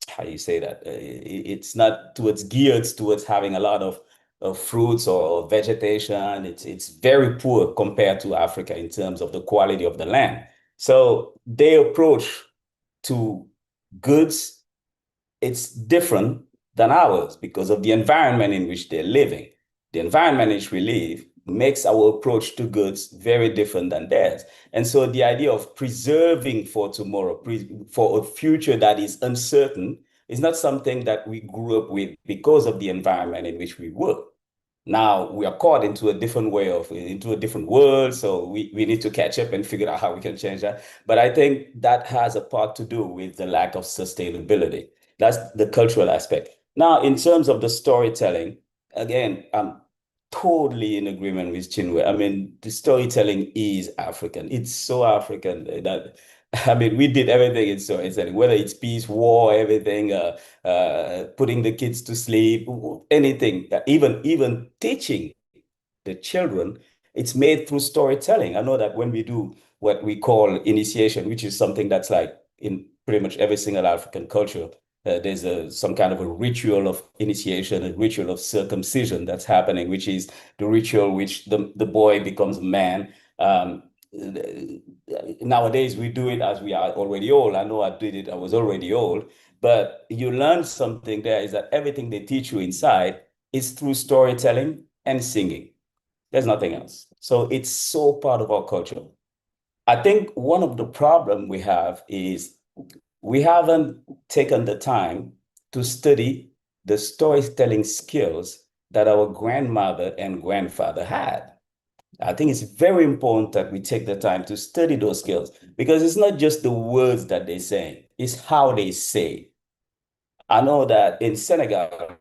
How do you say that? It's not towards geared towards having a lot of fruits or vegetation. It's very poor compared to Africa in terms of the quality of the land. So their approach to goods, it's different than ours because of the environment in which they're living. The environment in which we live makes our approach to goods very different than theirs. And so the idea of preserving for tomorrow, for a future that is uncertain, is not something that we grew up with because of the environment in which we work. Now we are caught into a different world. So we need to catch up and figure out how we can change that. But I think that has a part to do with the lack of sustainability. That's the cultural aspect. Now, in terms of the storytelling, again, I'm totally in agreement with Chinwe. I mean, the storytelling is African. It's so African that I mean, we did everything in storytelling, whether it's peace, war, everything, putting the kids to sleep, anything, even teaching the children, it's made through storytelling. I know that when we do what we call initiation, which is something that's like in pretty much every single African culture, there's some kind of a ritual of initiation, a ritual of circumcision that's happening, which is the ritual which the boy becomes a man. Nowadays, we do it as we are already old. I know I did it, I was already old, but you learn something there is that everything they teach you inside is through storytelling and singing. There's nothing else. So it's so part of our culture. I think one of the problem we have is we haven't taken the time to study the storytelling skills that our grandmother and grandfather had. I think it's very important that we take the time to study those skills because it's not just the words that they say, it's how they say. I know that in Senegal,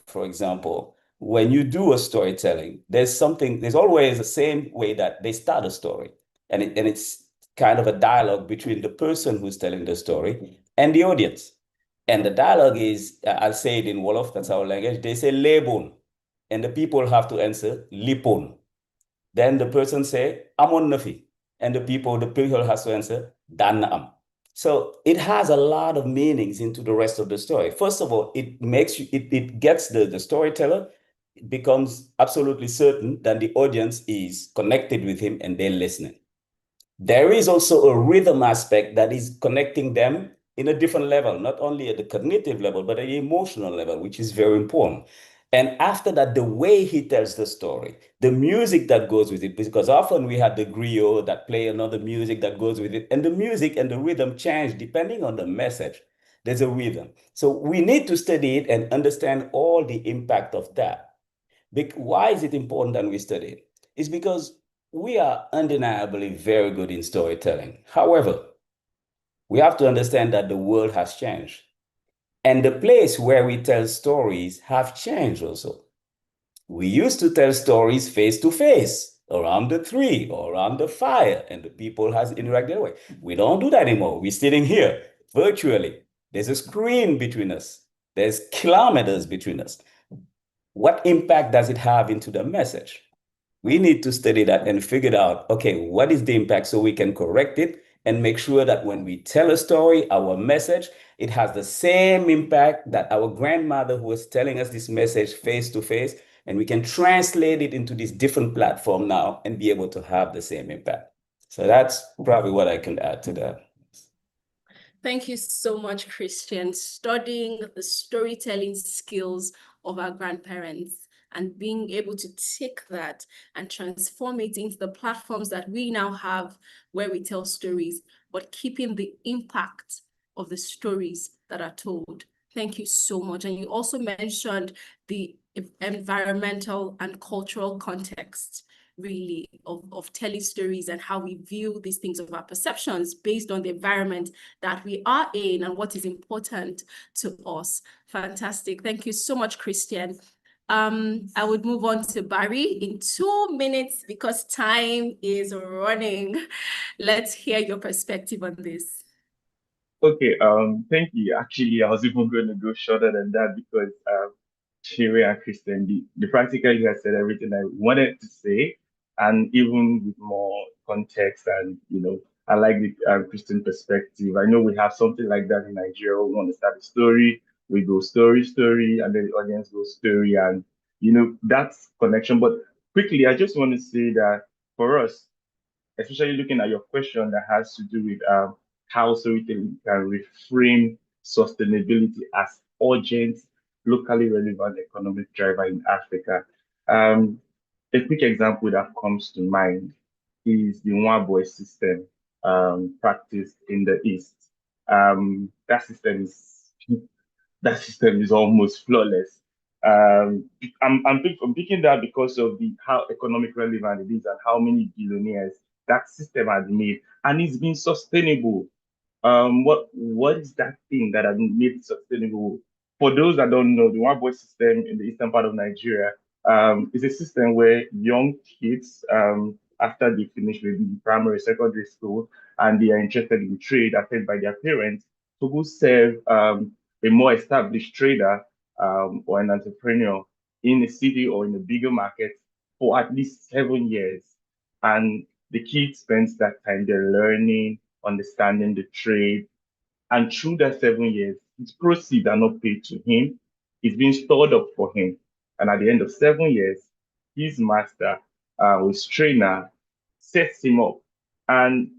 for example, when you do a storytelling, there's always the same way that they start a story. And it's kind of a dialogue between the person who's telling the story and the audience. And the dialogue is, I'll say it in Wolof, that's our language, they say lebon. And the people have to answer lipon. Then the person say amon nafi. And the people has to answer dan am. So it has a lot of meanings into the rest of the story. First of all, it gets the storyteller becomes absolutely certain that the audience is connected with him and they're listening. There is also a rhythm aspect that is connecting them in a different level, not only at the cognitive level, but at the emotional level, which is very important. And after that, the way he tells the story, the music that goes with it, because often we have the griot that play another music that goes with it, and the music and the rhythm change depending on the message. There's a rhythm. So we need to study it and understand all the impact of that. Why is it important that we study it? It's because we are undeniably very good in storytelling. However, we have to understand that the world has changed. And the place where we tell stories have changed also. We used to tell stories face to face, around the tree or around the fire, and the people has interacted that way. We don't do that anymore. We're sitting here virtually. There's a screen between us. There's kilometers between us. What impact does it have into the message? We need to study that and figure out, okay, what is the impact so we can correct it and make sure that when we tell a story, our message, it has the same impact that our grandmother who was telling us this message face to face, and we can translate it into this different platform now and be able to have the same impact. So that's probably what I can add to that. Thank you so much, Christian. Studying the storytelling skills of our grandparents and being able to take that and transform it into the platforms that we now have where we tell stories, but keeping the impact of the stories that are told. Thank you so much. And you also mentioned the environmental and cultural context, really, of telling stories and how we view these things of our perceptions based on the environment that we are in and what is important to us. Fantastic. Thank you so much, Christian. I would move on to Barry in 2 minutes because time is running. Let's hear your perspective on this. Okay, thank you. Actually, I was even going to go shorter than that because Sherry and Kristen, the practically has said everything I wanted to say, and even with more context. And I like the Christian perspective. I know we have something like that in Nigeria. We want to start a story, we go story, and then the audience goes story, and that's connection. But quickly, I just want to say that for us, especially looking at your question that has to do with how storytelling can reframe sustainability as urgent, locally relevant economic driver in Africa. A quick example that comes to mind is the one boy system practiced in the East. That system is that system is almost flawless. I'm picking that because of the how economic relevant it is and how many billionaires that system has made, and it's been sustainable. What is that thing that has made it sustainable? For those that don't know, the one boy system in the eastern part of Nigeria is a system where young kids, after they finish maybe primary, secondary school, and they are interested in trade, attended by their parents, to go serve a more established trader or an entrepreneur in a city or in a bigger market for at least 7 years. And the kid spends that time there learning, understanding the trade. And through that 7 years, his proceeds are not paid to him. It's being stored up for him. And at the end of 7 years, his master, his trainer, sets him up. And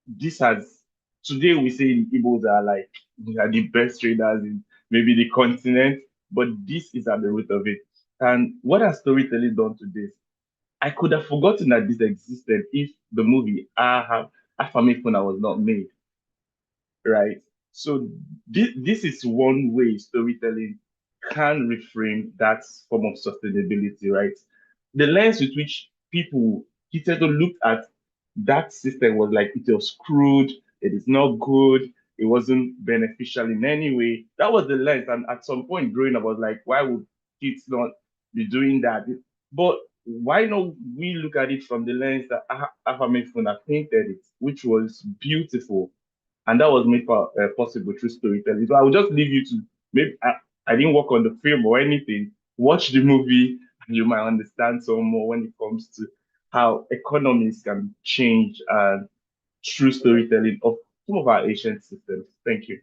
this has, today we say Igbos are like they are the best traders in maybe the continent, but this is at the root of it. And what has storytelling done to this? I could have forgotten that this existed if the movie Afamefuna was not made, right? So this is one way storytelling can reframe that form of sustainability, right? The lens with which people hitherto looked at that system was like it was crude, it is not good, it wasn't beneficial in any way. That was the lens. And at some point growing up, I was like, why would kids not be doing that? But why not we look at it from the lens that Afamefuna painted it, which was beautiful, and that was made possible through storytelling. So I will just leave you to maybe I didn't work on the film or anything. Watch the movie, and you might understand some more when it comes to how economies can change through storytelling of some of our ancient systems. Thank you.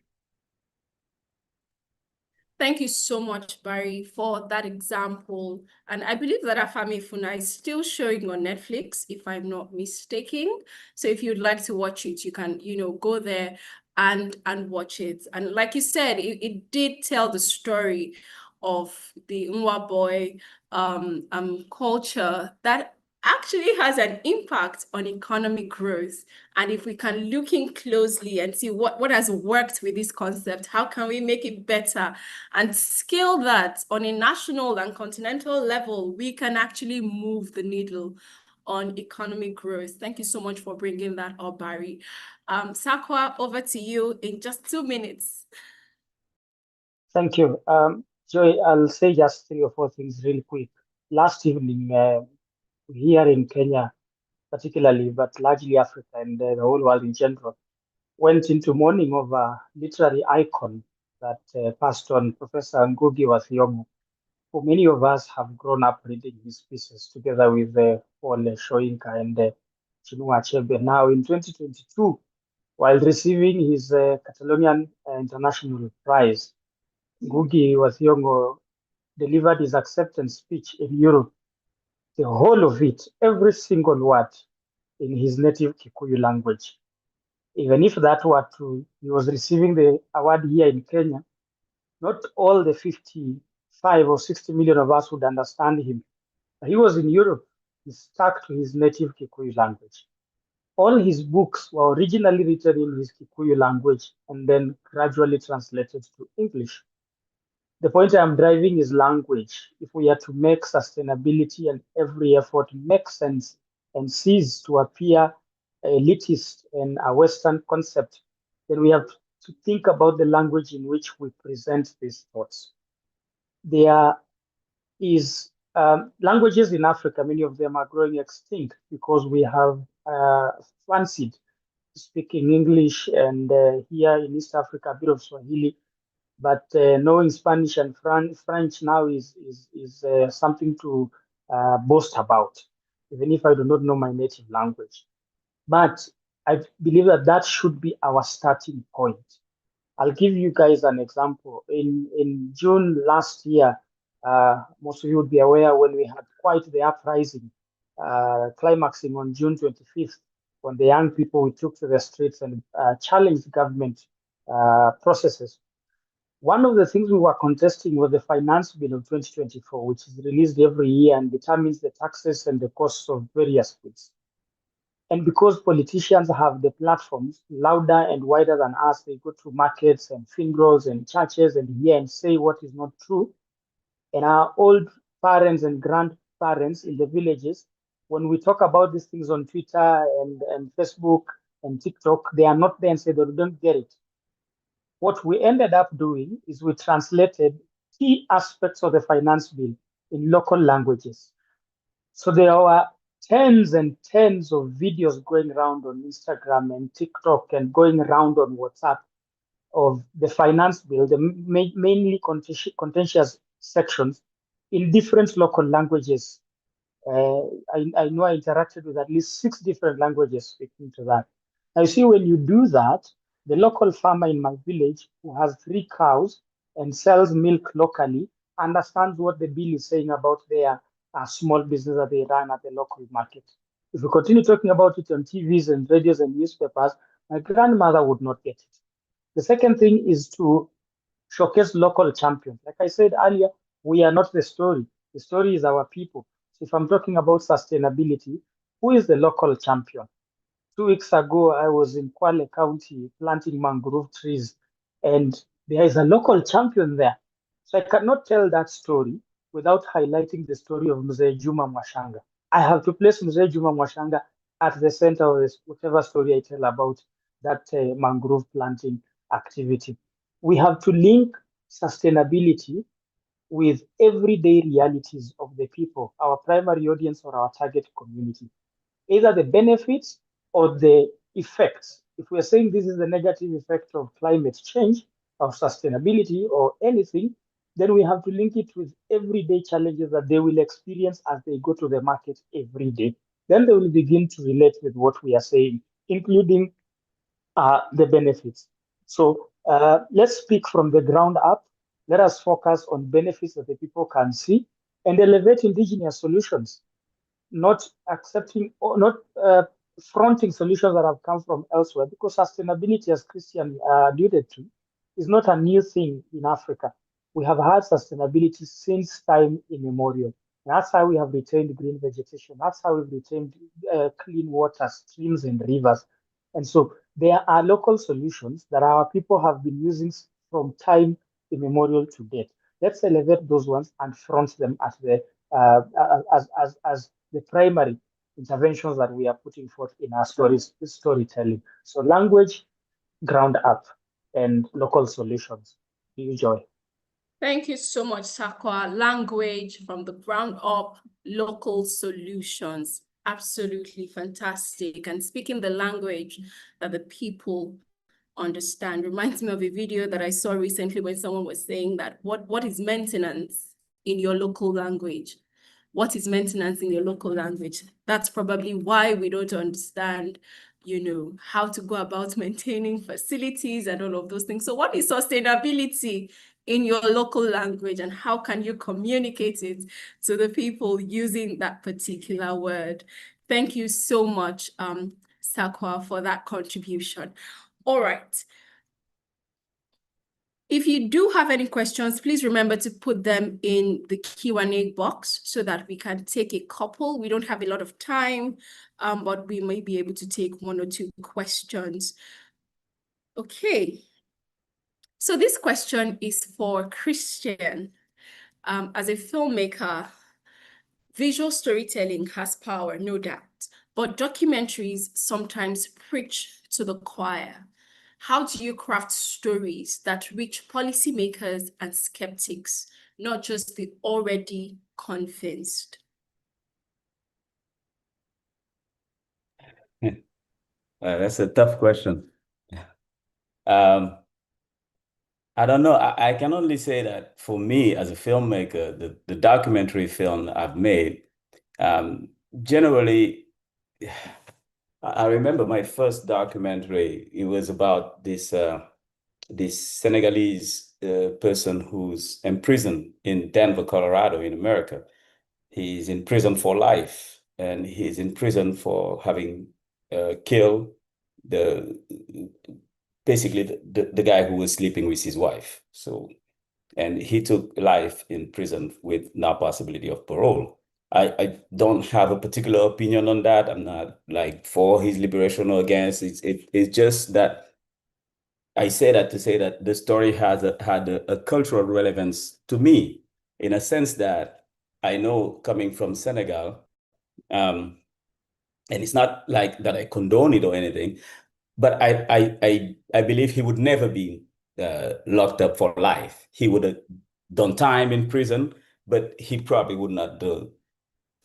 Thank you so much, Barry, for that example. And I believe that Afamefuna is still showing on Netflix, if I'm not mistaken. So if you'd like to watch it, you can, go there and watch it. And like you said, it did tell the story of the Nwa boy culture that actually has an impact on economic growth. And if we can look in closely and see what has worked with this concept, how can we make it better and scale that on a national and continental level, we can actually move the needle on economic growth. Thank you so much for bringing that up, Barry. Sakwa, over to you in just 2 minutes. Thank you. Joy, I'll say just 3 or 4 things really quick. Last evening, here in Kenya, particularly, but largely Africa and the whole world in general, went into mourning of a literary icon that passed on, Professor Ngugi wa Thiong'o, who many of us have grown up reading his pieces together with Paul Shoinka and Chinua Achebe. Now, in 2022, while receiving his Catalonian International Prize, Ngugi wa Thiong'o delivered his acceptance speech in Europe, the whole of it, every single word, in his native Kikuyu language. Even if that were true, he was receiving the award here in Kenya. Not all the 55 or 60 million of us would understand him. He was in Europe. He stuck to his native Kikuyu language. All his books were originally written in his Kikuyu language and then gradually translated to English. The point I'm driving is language. If we are to make sustainability and every effort make sense and cease to appear elitist and a Western concept, then we have to think about the language in which we present these thoughts. There is languages in Africa, many of them are growing extinct because we have fancied speaking English and here in East Africa, a bit of Swahili. But knowing Spanish and French now is something to boast about, even if I do not know my native language. But I believe that that should be our starting point. I'll give you guys an example. In June last year, most of you would be aware when we had quite the uprising, climaxing on June 25th, when the young people we took to the streets and challenged government processes. One of the things we were contesting was the finance bill of 2024, which is released every year and determines the taxes and the costs of various goods. And because politicians have the platforms louder and wider than us, they go to markets and funerals and churches and hear and say what is not true. And our old parents and grandparents in the villages, when we talk about these things on Twitter and Facebook and TikTok, they are not there and say they don't get it. What we ended up doing is we translated key aspects of the finance bill in local languages. So there were tens and tens of videos going around on Instagram and TikTok and going around on WhatsApp of the finance bill, the mainly contentious sections in different local languages. I know I interacted with at least 6 different languages speaking to that. Now, you see, when you do that, the local farmer in my village who has 3 cows and sells milk locally understands what the bill is saying about their small business that they run at the local market. If we continue talking about it on TVs and radios and newspapers, my grandmother would not get it. The second thing is to showcase local champions. Like I said earlier, we are not the story. The story is our people. So if I'm talking about sustainability, who is the local champion? 2 weeks ago, I was in Kwale County planting mangrove trees, and there is a local champion there. So I cannot tell that story without highlighting the story of Mzee Juma Mwashanga. I have to place Mzee Juma Mwashanga at the center of this, whatever story I tell about that mangrove planting activity. We have to link sustainability with everyday realities of the people, our primary audience or our target community, either the benefits or the effects. If we're saying this is the negative effect of climate change, of sustainability, or anything, then we have to link it with everyday challenges that they will experience as they go to the market every day. Then they will begin to relate with what we are saying, including the benefits. So let's speak from the ground up. Let us focus on benefits that the people can see and elevate indigenous solutions, not accepting or not fronting solutions that have come from elsewhere, because sustainability, as Christian alluded to, is not a new thing in Africa. We have had sustainability since time immemorial. That's how we have retained green vegetation. That's how we've retained clean water, streams, and rivers. And so there are local solutions that our people have been using from time immemorial to date. Let's elevate those ones and front them as the as the primary interventions that we are putting forth in our storytelling. So language, ground up, and local solutions. Enjoy. Thank you so much, Sakwa. Language from the ground up, local solutions. Absolutely fantastic. And speaking the language that the people understand reminds me of a video that I saw recently when someone was saying that what is maintenance in your local language? What is maintenance in your local language? That's probably why we don't understand, how to go about maintaining facilities and all of those things. So what is sustainability in your local language, and how can you communicate it to the people using that particular word? Thank you so much, Sakwa, for that contribution. All right. If you do have any questions, please remember to put them in the Q&A box so that we can take a couple. We don't have a lot of time, but we may be able to take one or two questions. Okay. So this question is for Christian. As a filmmaker, visual storytelling has power, no doubt, but documentaries sometimes preach to the choir. How do you craft stories that reach policymakers and skeptics, not just the already convinced? That's a tough question. I don't know. I can only say that for me as a filmmaker, the documentary film I've made, generally, I remember my first documentary. It was about this Senegalese person who's imprisoned in Denver, Colorado, in America. He's in prison for life, and he's in prison for having killed the basically the guy who was sleeping with his wife. So, and he took life in prison with no possibility of parole. I don't have a particular opinion on that. I'm not like for his liberation or against. It's just that I say that to say that the story had a cultural relevance to me, in a sense that I know, coming from Senegal, and it's not like that I condone it or anything, but I believe he would never be locked up for life. He would have done time in prison, but he probably would not do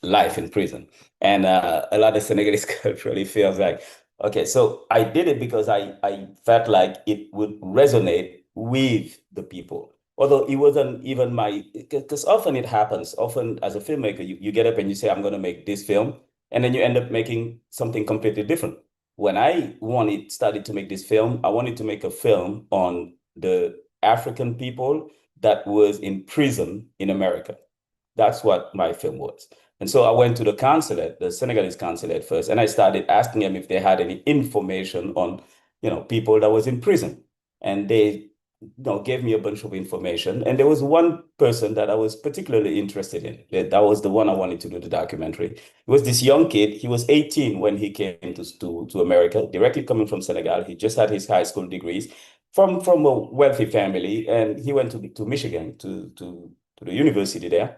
life in prison. And a lot of Senegalese culturally feels like, okay, so I did it because I felt like it would resonate with the people. Although it wasn't even because often it happens, often as a filmmaker, you get up and you say, I'm going to make this film, and then you end up making something completely different. When I started to make this film, I wanted to make a film on the African people that was in prison in America. That's what my film was. And so I went to the consulate, the Senegalese consulate first, and I started asking them if they had any information on, people that was in prison. And they, gave me a bunch of information. And there was one person that I was particularly interested in. That was the one I wanted to do the documentary. It was this young kid. He was 18 when he came to America, directly coming from Senegal. He just had his high school degrees from a wealthy family, and he went to Michigan to the university there.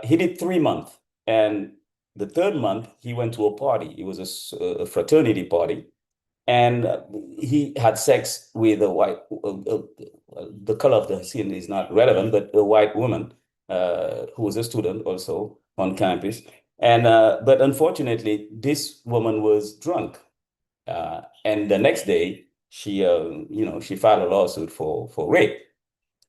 He did 3 months, and the third month he went to a party. It was a fraternity party, and he had sex with a white. The color of the skin is not relevant, but a white woman who was a student also on campus. And but unfortunately, this woman was drunk, and the next day she filed a lawsuit for rape.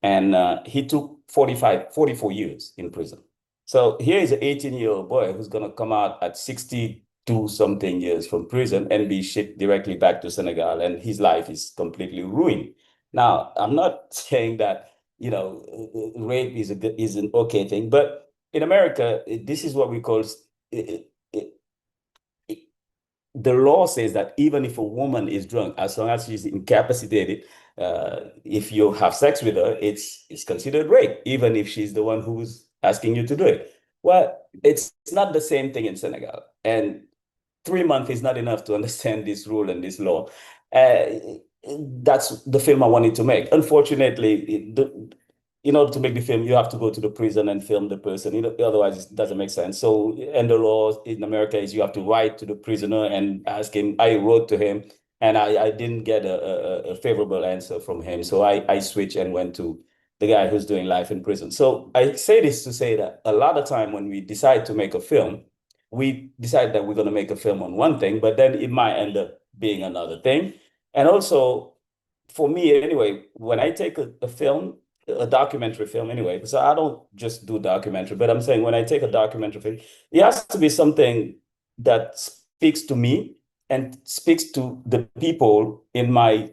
And he took 44 years in prison. So here is an 18-year-old boy who's going to come out at 62 something years from prison and be shipped directly back to Senegal, and his life is completely ruined. Now, I'm not saying that, rape is an okay thing, but in America, this is what we call the law says that even if a woman is drunk, as long as she's incapacitated, If you have sex with her, it's considered rape, even if she's the one who's asking you to do it. Well, it's not the same thing in Senegal. And 3 months is not enough to understand this rule and this law. That's the film I wanted to make. Unfortunately, in order to make the film, you have to go to the prison and film the person. Otherwise, it doesn't make sense. So, and the law in America is you have to write to the prisoner and ask him. I wrote to him, and I didn't get a favorable answer from him. So I switched and went to the guy who's doing life in prison. So I say this to say that a lot of time when we decide to make a film, we decide that we're going to make a film on one thing, but then it might end up being another thing. And also, for me anyway, when I take a film, a documentary film anyway, so I don't just do documentary, but I'm saying when I take a documentary film, it has to be something that speaks to me and speaks to the people in my,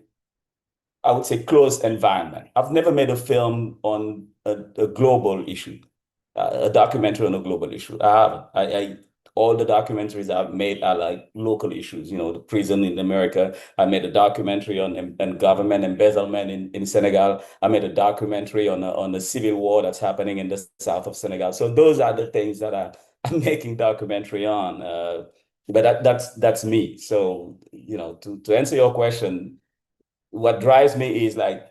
I would say, close environment. I've never made a film on a global issue, a documentary on a global issue. I haven't. All the documentaries I've made are like local issues. The prison in America. I made a documentary on government embezzlement in Senegal. I made a documentary on the civil war that's happening in the south of Senegal. So those are the things that I'm making documentary on. But that's me. So to answer your question, what drives me is like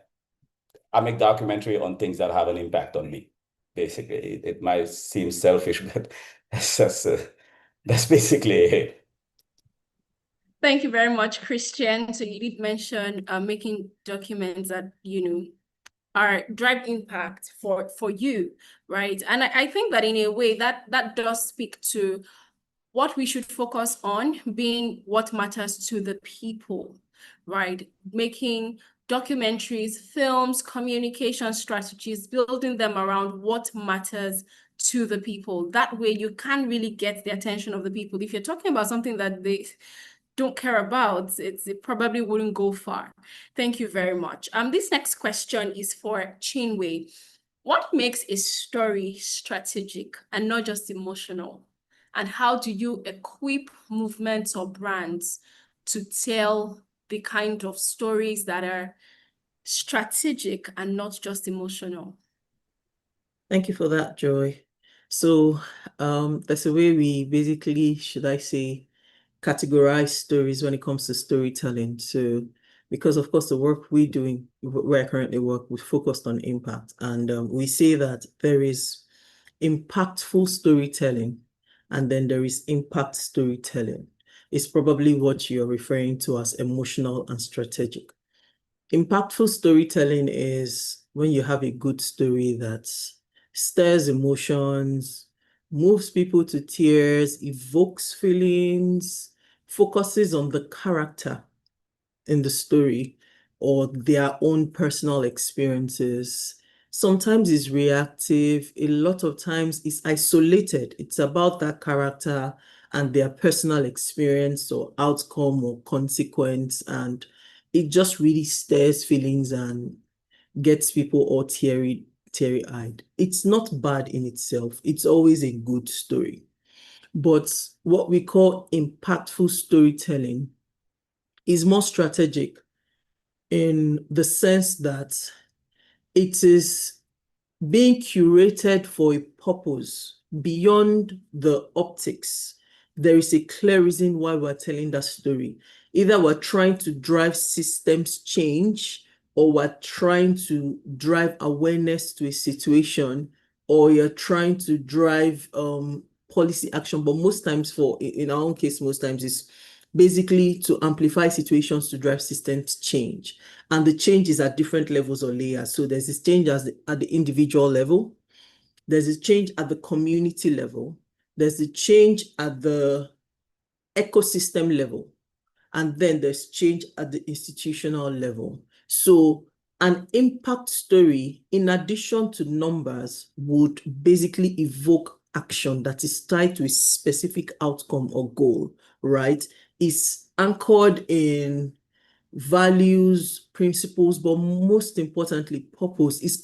I make documentary on things that have an impact on me. Basically, it might seem selfish, but that's basically it. Thank you very much, Christian. So you did mention making documents that, are drive impact for you, right? And I think that in a way that does speak to what we should focus on being what matters to the people, right? Making documentaries, films, communication strategies, building them around what matters to the people. That way you can really get the attention of the people. If you're talking about something that they don't care about, it probably wouldn't go far. Thank you very much. This next question is for Chinwe. What makes a story strategic and not just emotional? And how do you equip movements or brands to tell the kind of stories that are strategic and not just emotional? Thank you for that, Joy. So that's a way we basically, should I say, categorize stories when it comes to storytelling. So because of course the work we're doing, where I currently work, we focused on impact. And we say that there is impactful storytelling and then there is impact storytelling. It's probably what you're referring to as emotional and strategic. Impactful storytelling is when you have a good story that stirs emotions, moves people to tears, evokes feelings, focuses on the character in the story or their own personal experiences. Sometimes it's reactive, a lot of times it's isolated. It's about that character and their personal experience or outcome or consequence, and it just really stirs feelings and gets people all teary-eyed. It's not bad in itself. It's always a good story. But what we call impactful storytelling is more strategic in the sense that it is being curated for a purpose beyond the optics. There is a clear reason why we're telling that story. Either we're trying to drive systems change, or we're trying to drive awareness to a situation, or you're trying to drive policy action. But most times, in our own case, most times it's basically to amplify situations to drive systems change. And the change is at different levels or layers. So there's this change at the individual level. There's a change at the community level. There's a change at the ecosystem level. And then there's change at the institutional level. So an impact story, in addition to numbers, would basically evoke action that is tied to a specific outcome or goal, right? It's anchored in values, principles, but most importantly, purpose. Is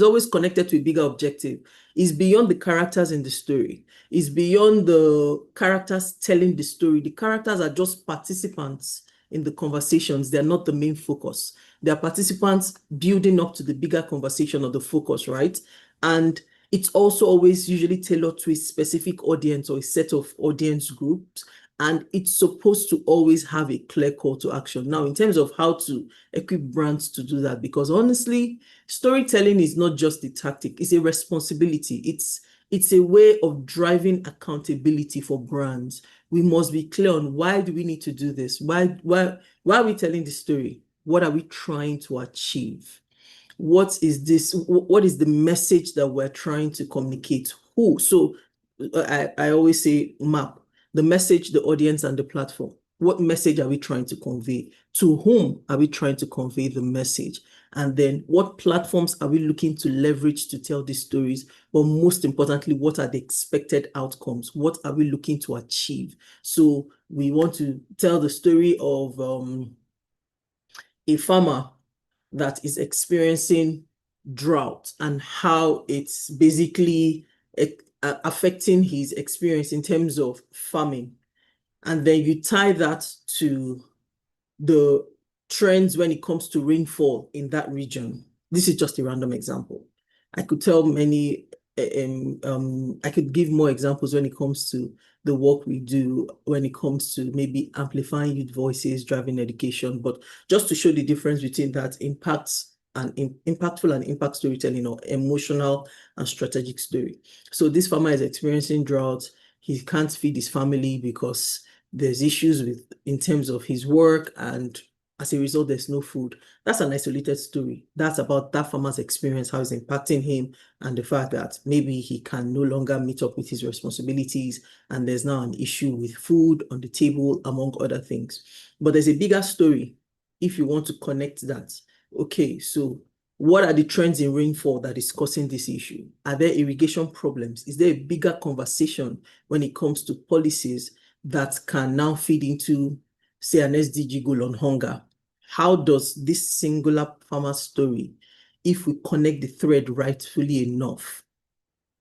always connected to a bigger objective. It's beyond the characters in the story. It's beyond the characters telling the story. The characters are just participants in the conversations. They're not the main focus. There are participants building up to the bigger conversation or the focus, right? And it's also always usually tailored to a specific audience or a set of audience groups. And it's supposed to always have a clear call to action. Now, in terms of how to equip brands to do that, because honestly, storytelling is not just a tactic, it's a responsibility. It's a way of driving accountability for brands. We must be clear on why do we need to do this? Why are we telling the story? What are we trying to achieve? What is this? What is the message that we're trying to communicate? Who? So I always say map the message, the audience, and the platform. What message are we trying to convey? To whom are we trying to convey the message? And then what platforms are we looking to leverage to tell these stories? But most importantly, what are the expected outcomes? What are we looking to achieve? So we want to tell the story of a farmer that is experiencing drought and how it's basically affecting his experience in terms of farming. And then you tie that to the trends when it comes to rainfall in that region. This is just a random example. I could tell many, I could give more examples when it comes to the work we do, when it comes to maybe amplifying youth voices, driving education, but just to show the difference between that impactful and impact storytelling, or emotional and strategic story. So this farmer is experiencing drought. He can't feed his family because there's issues in terms of his work, and as a result, there's no food. That's an isolated story. That's about that farmer's experience, how it's impacting him, and the fact that maybe he can no longer meet up with his responsibilities, and there's now an issue with food on the table, among other things. But there's a bigger story if you want to connect that. Okay, so what are the trends in rainfall that is causing this issue? Are there irrigation problems? Is there a bigger conversation when it comes to policies that can now feed into, say, an SDG goal on hunger? How does this singular farmer story, if we connect the thread rightfully enough,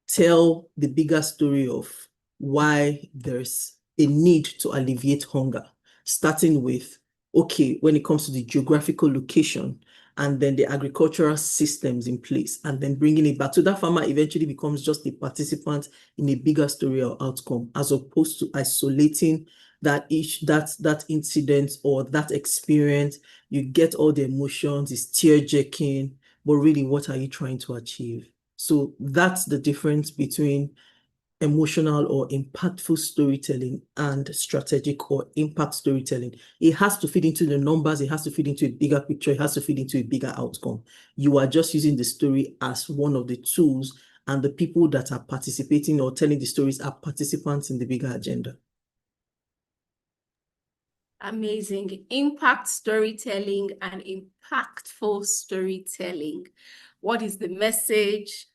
tell the bigger story of why there's a need to alleviate hunger, starting with, okay, when it comes to the geographical location, and then the agricultural systems in place, and then bringing it back. So that farmer eventually becomes just a participant in a bigger story or outcome, as opposed to isolating that incident or that experience. You get all the emotions, it's tear-jerking, but really, what are you trying to achieve? So that's the difference between emotional or impactful storytelling and strategic or impact storytelling. It has to fit into the numbers, it has to fit into a bigger picture, it has to fit into a bigger outcome. You are just using the story as one of the tools, and the people that are participating or telling the stories are participants in the bigger agenda. Amazing. Impact storytelling and impactful storytelling. What is the message?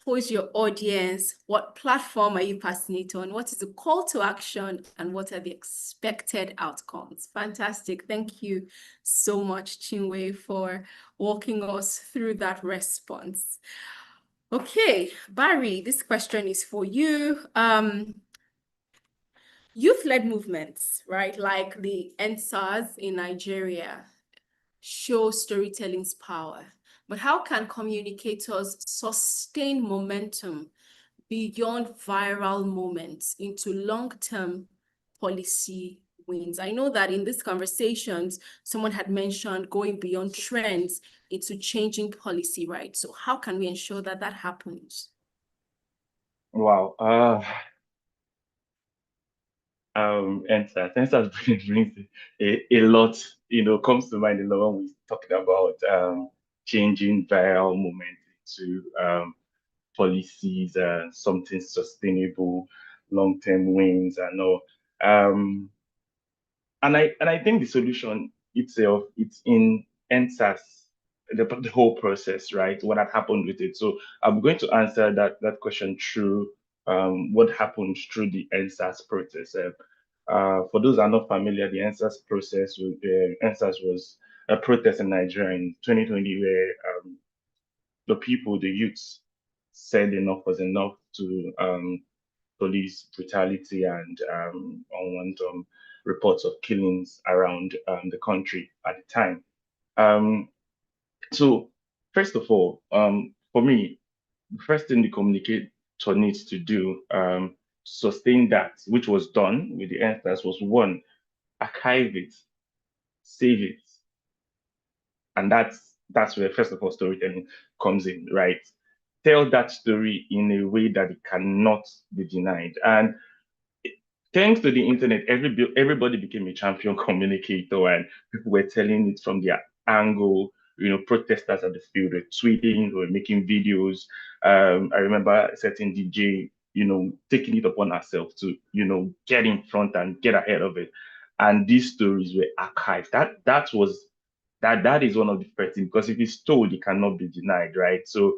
Who is your audience? What platform are you passing it on? What is the call to action? And what are the expected outcomes? Fantastic. Thank you so much, Chinwe, for walking us through that response. Okay, Barry, this question is for you. Youth-led movements, right, like the NSAS in Nigeria, show storytelling's power. But how can communicators sustain momentum beyond viral moments into long-term policy wins? I know that in these conversations, someone had mentioned going beyond trends into changing policy, right? So how can we ensure that that happens? Wow. NSAS brings a lot, comes to mind a lot when we're talking about changing viral moment into policies and something sustainable, long-term wins and all. And I think the solution itself, it's in NSAS, the whole process, right? What had happened with it. So I'm going to answer that question through what happened through the NSAS process. For those who are not familiar, the NSAS was a protest in Nigeria in 2020 where the youths said enough was enough to police brutality and reports of killings around the country at the time. So first of all, for me, the first thing the communicator needs to do, sustain that, which was done with the answers, was one, archive it, save it, and that's where first of all storytelling comes in, right? Tell that story in a way that it cannot be denied, and thanks to the internet, everybody became a champion communicator, and people were telling it from their angle. Protesters at the field were tweeting, were making videos. I remember a certain DJ, taking it upon herself to, get in front and get ahead of it. And these stories were archived. That is one of the first things, because if it's told, it cannot be denied, right? So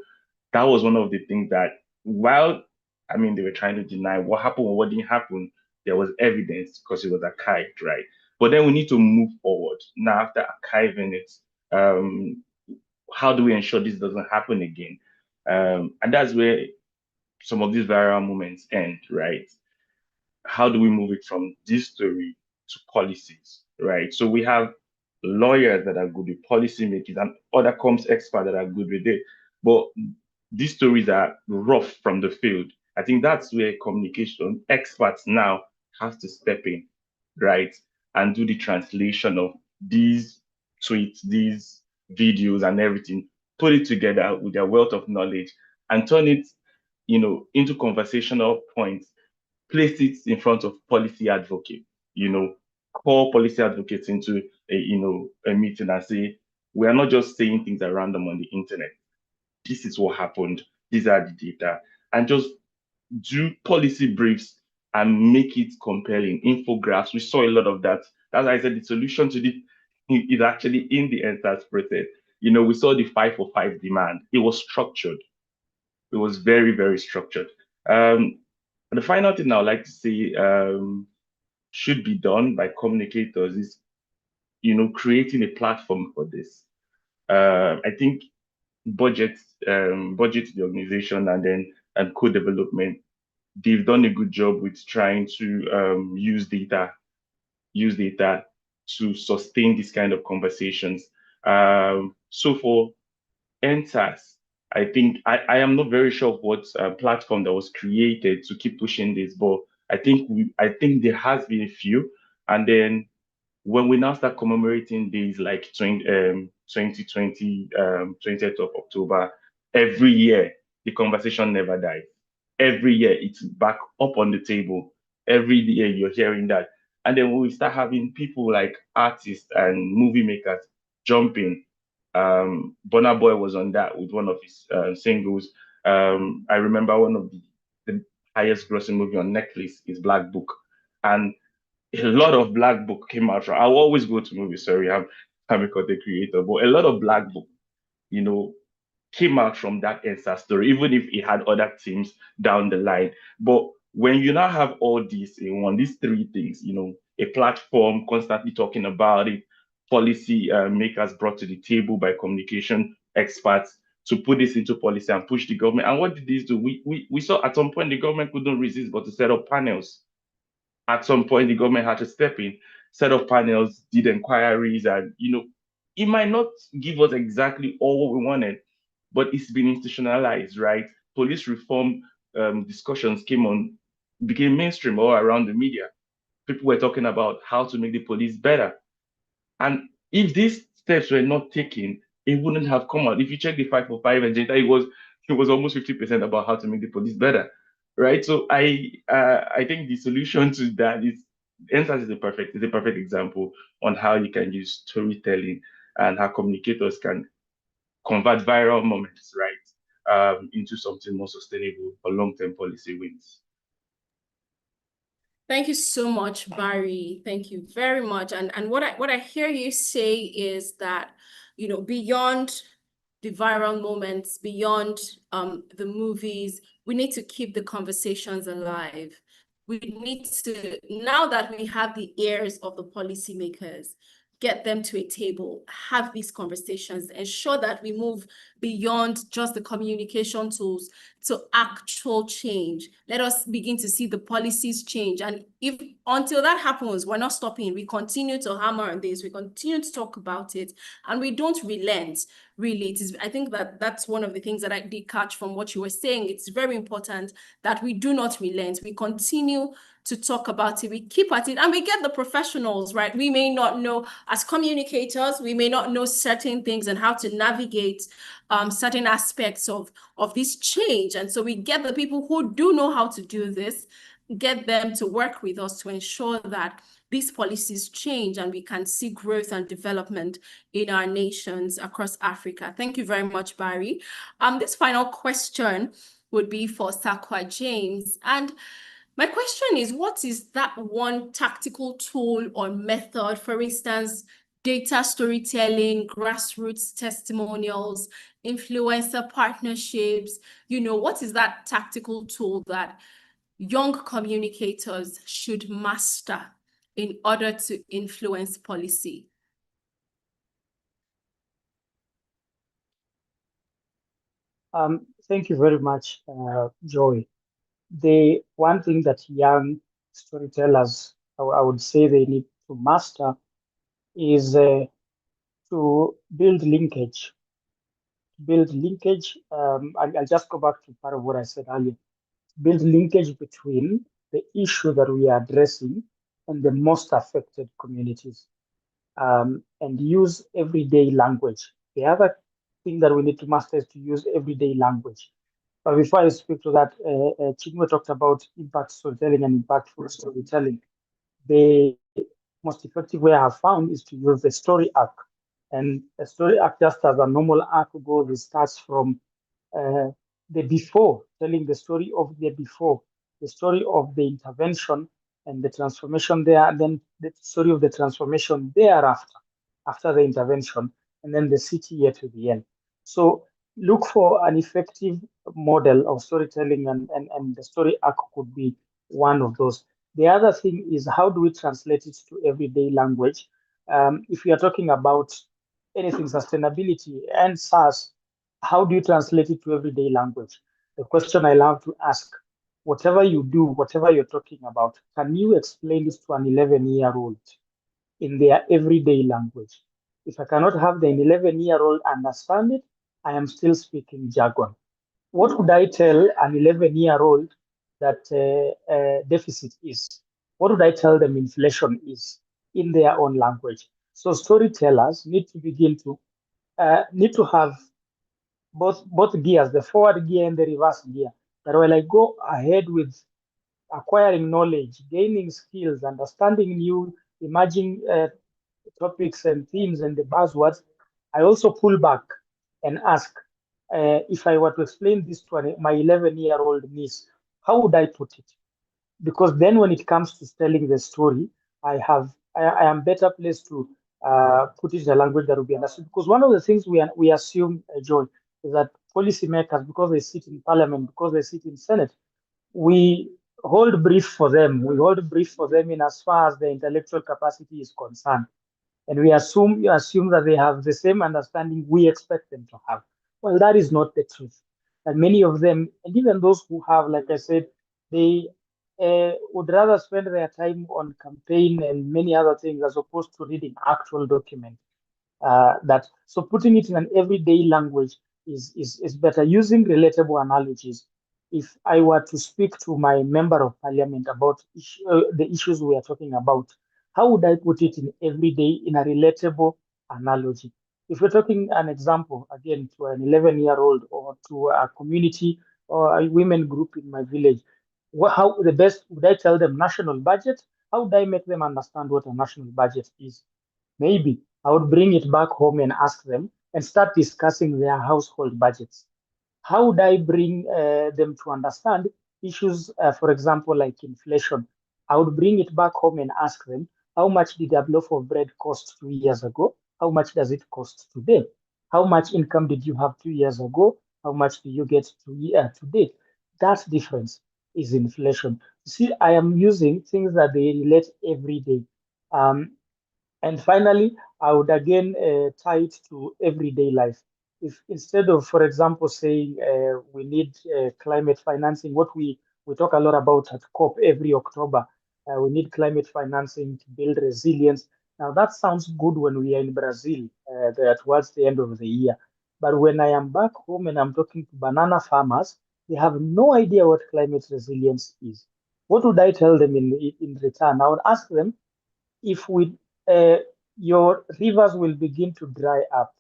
that was one of the things that, while they were trying to deny what happened or what didn't happen, there was evidence because it was archived, right? But then we need to move forward. Now, after archiving it, um, how do we ensure this doesn't happen again? And that's where some of these viral moments end, right? How do we move it from this story to policies, right? So we have lawyers that are good with policy making and other comms experts that are good with it. But these stories are rough from the field. I think that's where communication experts now have to step in, right? And do the translation of these tweets, these videos and everything, put it together with their wealth of knowledge and turn it, into conversational points, place it in front of policy advocates, call policy advocates into a meeting and say, we are not just saying things at random on the internet. This is what happened. These are the data. And just do policy briefs and make it compelling. Infographics. We saw a lot of that. As I said, the solution to this is actually in the entire process. We saw the 5 for 5 demand. It was structured. It was very, very structured. The final thing I would like to say should be done by communicators is, creating a platform for this. I think budget, budget the organization, and then co-development. They've done a good job with trying to use data to sustain this kind of conversations. So for enters, I think I am not very sure of what platform that was created to keep pushing this, but I think there has been a few, and then when we now start commemorating days like 2020, 20th of October, every year the conversation never dies. Every year it's back up on the table. Every year you're hearing that, and then we start having people like artists and movie makers jumping. Burna Boy was on that with one of his singles. I remember one of the highest grossing movie on Netflix is Black Book, and a lot of Black Book came out. I'll always go to movies. Sorry, I'm a content creator, but a lot of Black Book, you know, came out from that Ensa story, even if it had other themes down the line. But when you now have all these in one, these three things, a platform constantly talking about it, policy makers brought to the table by communication experts to put this into policy and push the government. And what did this do? We saw at some point the government couldn't resist but to set up panels. At some point, the government had to step in, set up panels, did inquiries, and it might not give us exactly all what we wanted, but it's been institutionalized, right? Police reform discussions became mainstream all around the media. People were talking about how to make the police better. And if these steps were not taken, it wouldn't have come out. If you check the 5 for 5 agenda, it was almost 50% about how to make the police better, right? So I think the solution to that is NSAS is a perfect example on how you can use storytelling and how communicators can convert viral moments, right, into something more sustainable for long-term policy wins. Thank you so much, Barry. Thank you very much. And what I hear you say is that, beyond the viral moments, beyond the movies, we need to keep the conversations alive. We need to, now that we have the ears of the policymakers, get them to a table, have these conversations, ensure that we move beyond just the communication tools to actual change. Let us begin to see the policies change. And if until that happens, we're not stopping. We continue to hammer on this. We continue to talk about it, and we don't relent. Really, it is. I think that that's one of the things that I did catch from what you were saying. It's very important that we do not relent. We continue to talk about it. We keep at it, and we get the professionals, right? We may not know, as communicators, we may not know certain things and how to navigate certain aspects of this change. And so we get the people who do know how to do this, get them to work with us to ensure that these policies change and we can see growth and development in our nations across Africa. Thank you very much, Barry. This final question would be for Sakwa James. And my question is, what is that one tactical tool or method, for instance, data storytelling, grassroots testimonials, influencer partnerships? What is that tactical tool that young communicators should master in order to influence policy? Thank you very much, Joy. The one thing that young storytellers, I would say they need to master is to build linkage. I'll just go back to part of what I said earlier. Build linkage between the issue that we are addressing and the most affected communities, and use everyday language. The other thing that we need to master is to use everyday language. But before I speak to that, Chinwe talked about impact storytelling and impactful storytelling. The most effective way I have found is to use the story arc. And a story arc, just as a normal arc goes, it starts from the before, telling the story of the before, the story of the intervention and the transformation there, and then the story of the transformation thereafter, after the intervention, and then the city here to the end. So look for an effective model of storytelling, and the story arc could be one of those. The other thing is, how do we translate it to everyday language? If we are talking about anything sustainability and SaaS, how do you translate it to everyday language? The question I love to ask: whatever you do, whatever you're talking about, can you explain this to an 11-year-old in their everyday language? If I cannot have the 11-year-old understand it, I am still speaking jargon. What would I tell an 11-year-old that deficit is? What would I tell them inflation is in their own language? So storytellers need to begin to have both gears, the forward gear and the reverse gear. That while I go ahead with acquiring knowledge, gaining skills, understanding new emerging topics and themes and the buzzwords, I also pull back and ask, if I were to explain this to my 11-year-old niece, how would I put it? Because then when it comes to telling the story, I am better placed to put it in a language that will be understood. Because one of the things we assume, Joy, is that policymakers, because they sit in parliament, because they sit in Senate, we hold brief for them. We hold brief for them in as far as the intellectual capacity is concerned. And we assume that they have the same understanding we expect them to have. Well, that is not the truth. And many of them, and even those who have, like I said, they would rather spend their time on campaign and many other things as opposed to reading actual documents. So putting it in an everyday language is better. Using relatable analogies. If I were to speak to my member of parliament about the issues we are talking about, how would I put it in everyday in a relatable analogy? If we're talking an example, again, to an 11-year-old or to a community or a women group in my village, how the best would I tell them national budget? How would I make them understand what a national budget is? Maybe I would bring it back home and ask them and start discussing their household budgets. How would I bring them to understand issues, for example, like inflation? I would bring it back home and ask them, how much did a loaf of bread cost 2 years ago? How much does it cost today? How much income did you have 2 years ago? How much do you get today? That difference is inflation. See, I am using things that they relate every day. And finally, I would again tie it to everyday life. If instead of, for example, saying we need climate financing, what we talk a lot about at COP every October, we need climate financing to build resilience. Now that sounds good when we are in Brazil, there towards the end of the year. But when I am back home and I'm talking to banana farmers, they have no idea what climate resilience is. What would I tell them in return? I would ask them, if we uh, your rivers will begin to dry up,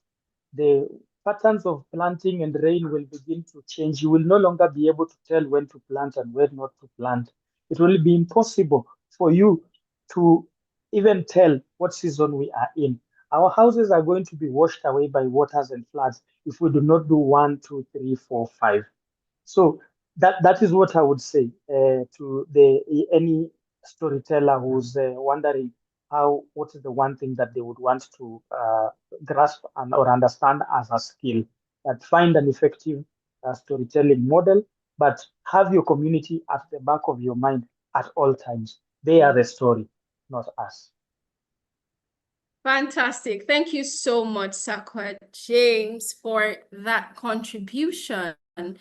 the patterns of planting and rain will begin to change. You will no longer be able to tell when to plant and when not to plant. It will be impossible for you to even tell what season we are in. Our houses are going to be washed away by waters and floods if we do not do 1, 2, 3, 4, 5. So that is what I would say to the any storyteller who's wondering what is the one thing that they would want to grasp or understand as a skill. That find an effective storytelling model, but have your community at the back of your mind at all times. They are the story, not us. Fantastic. Thank you so much, Sakwa James, for that contribution. And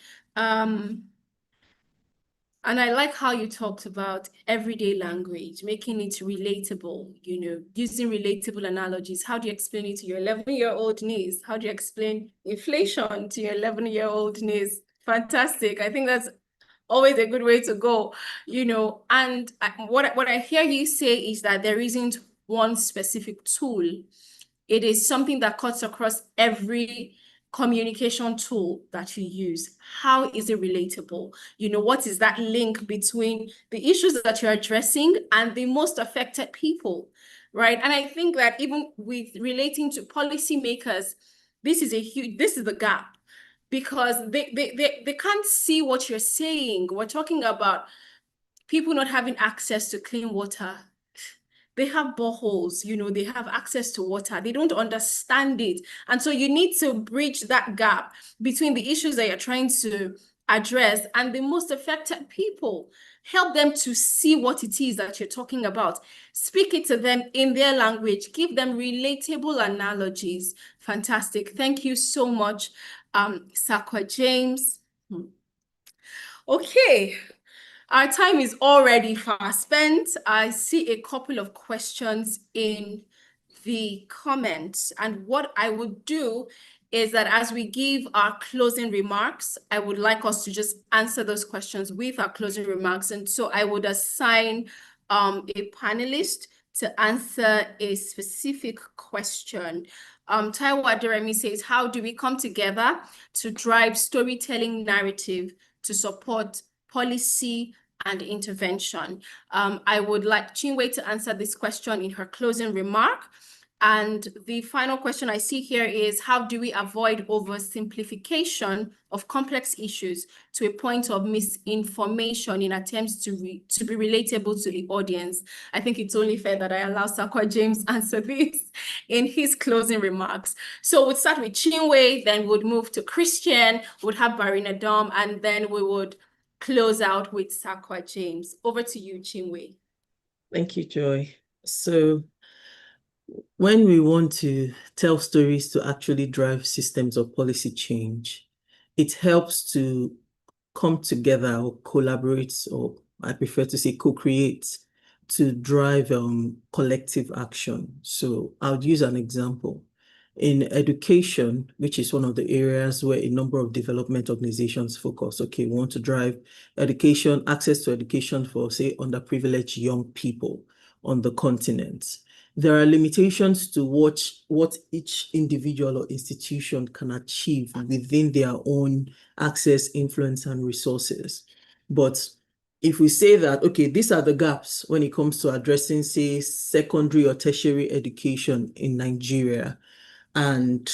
I like how you talked about everyday language, making it relatable, using relatable analogies. How do you explain it to your 11-year-old niece? How do you explain inflation to your 11-year-old niece? Fantastic. I think that's always a good way to go, and what I hear you say is that there isn't one specific tool. It is something that cuts across every communication tool that you use. How is it relatable? What is that link between the issues that you're addressing and the most affected people, right? And I think that even with relating to policymakers, this is the gap, because they can't see what you're saying. We're talking about people not having access to clean water. They have boreholes, they have access to water. They don't understand it. And so you need to bridge that gap between the issues that you're trying to address and the most affected people. Help them to see what it is that you're talking about. Speak it to them in their language. Give them relatable analogies. Fantastic. Thank you so much, Sakwa James. Okay. Our time is already fast spent. I see a couple of questions in the comments. And what I would do is that as we give our closing remarks, I would like us to just answer those questions with our closing remarks. And so I would assign a panelist to answer a specific question. Taiwo Aderemi says, how do we come together to drive storytelling narrative to support policy and intervention? I would like Chinwe to answer this question in her closing remark. And the final question I see here is, how do we avoid oversimplification of complex issues to a point of misinformation in attempts to be relatable to the audience? I think it's only fair that I allow Sakwa James answer this in his closing remarks. So we'll start with Chinwe, then we'll move to Christian, we'll have Barina Dom, and then we would close out with Sakwa James. Over to you, Chinwe. Thank you, Joy. So when we want to tell stories to actually drive systems of policy change, it helps to come together or collaborate, or I prefer to say co-create, to drive collective action. So I'll use an example. In education, which is one of the areas where a number of development organizations focus. Okay, we want to drive education, access to education for, say, underprivileged young people on the continent. There are limitations to what each individual or institution can achieve within their own access, influence, and resources. But if we say that, okay, these are the gaps when it comes to addressing, say, secondary or tertiary education in Nigeria, and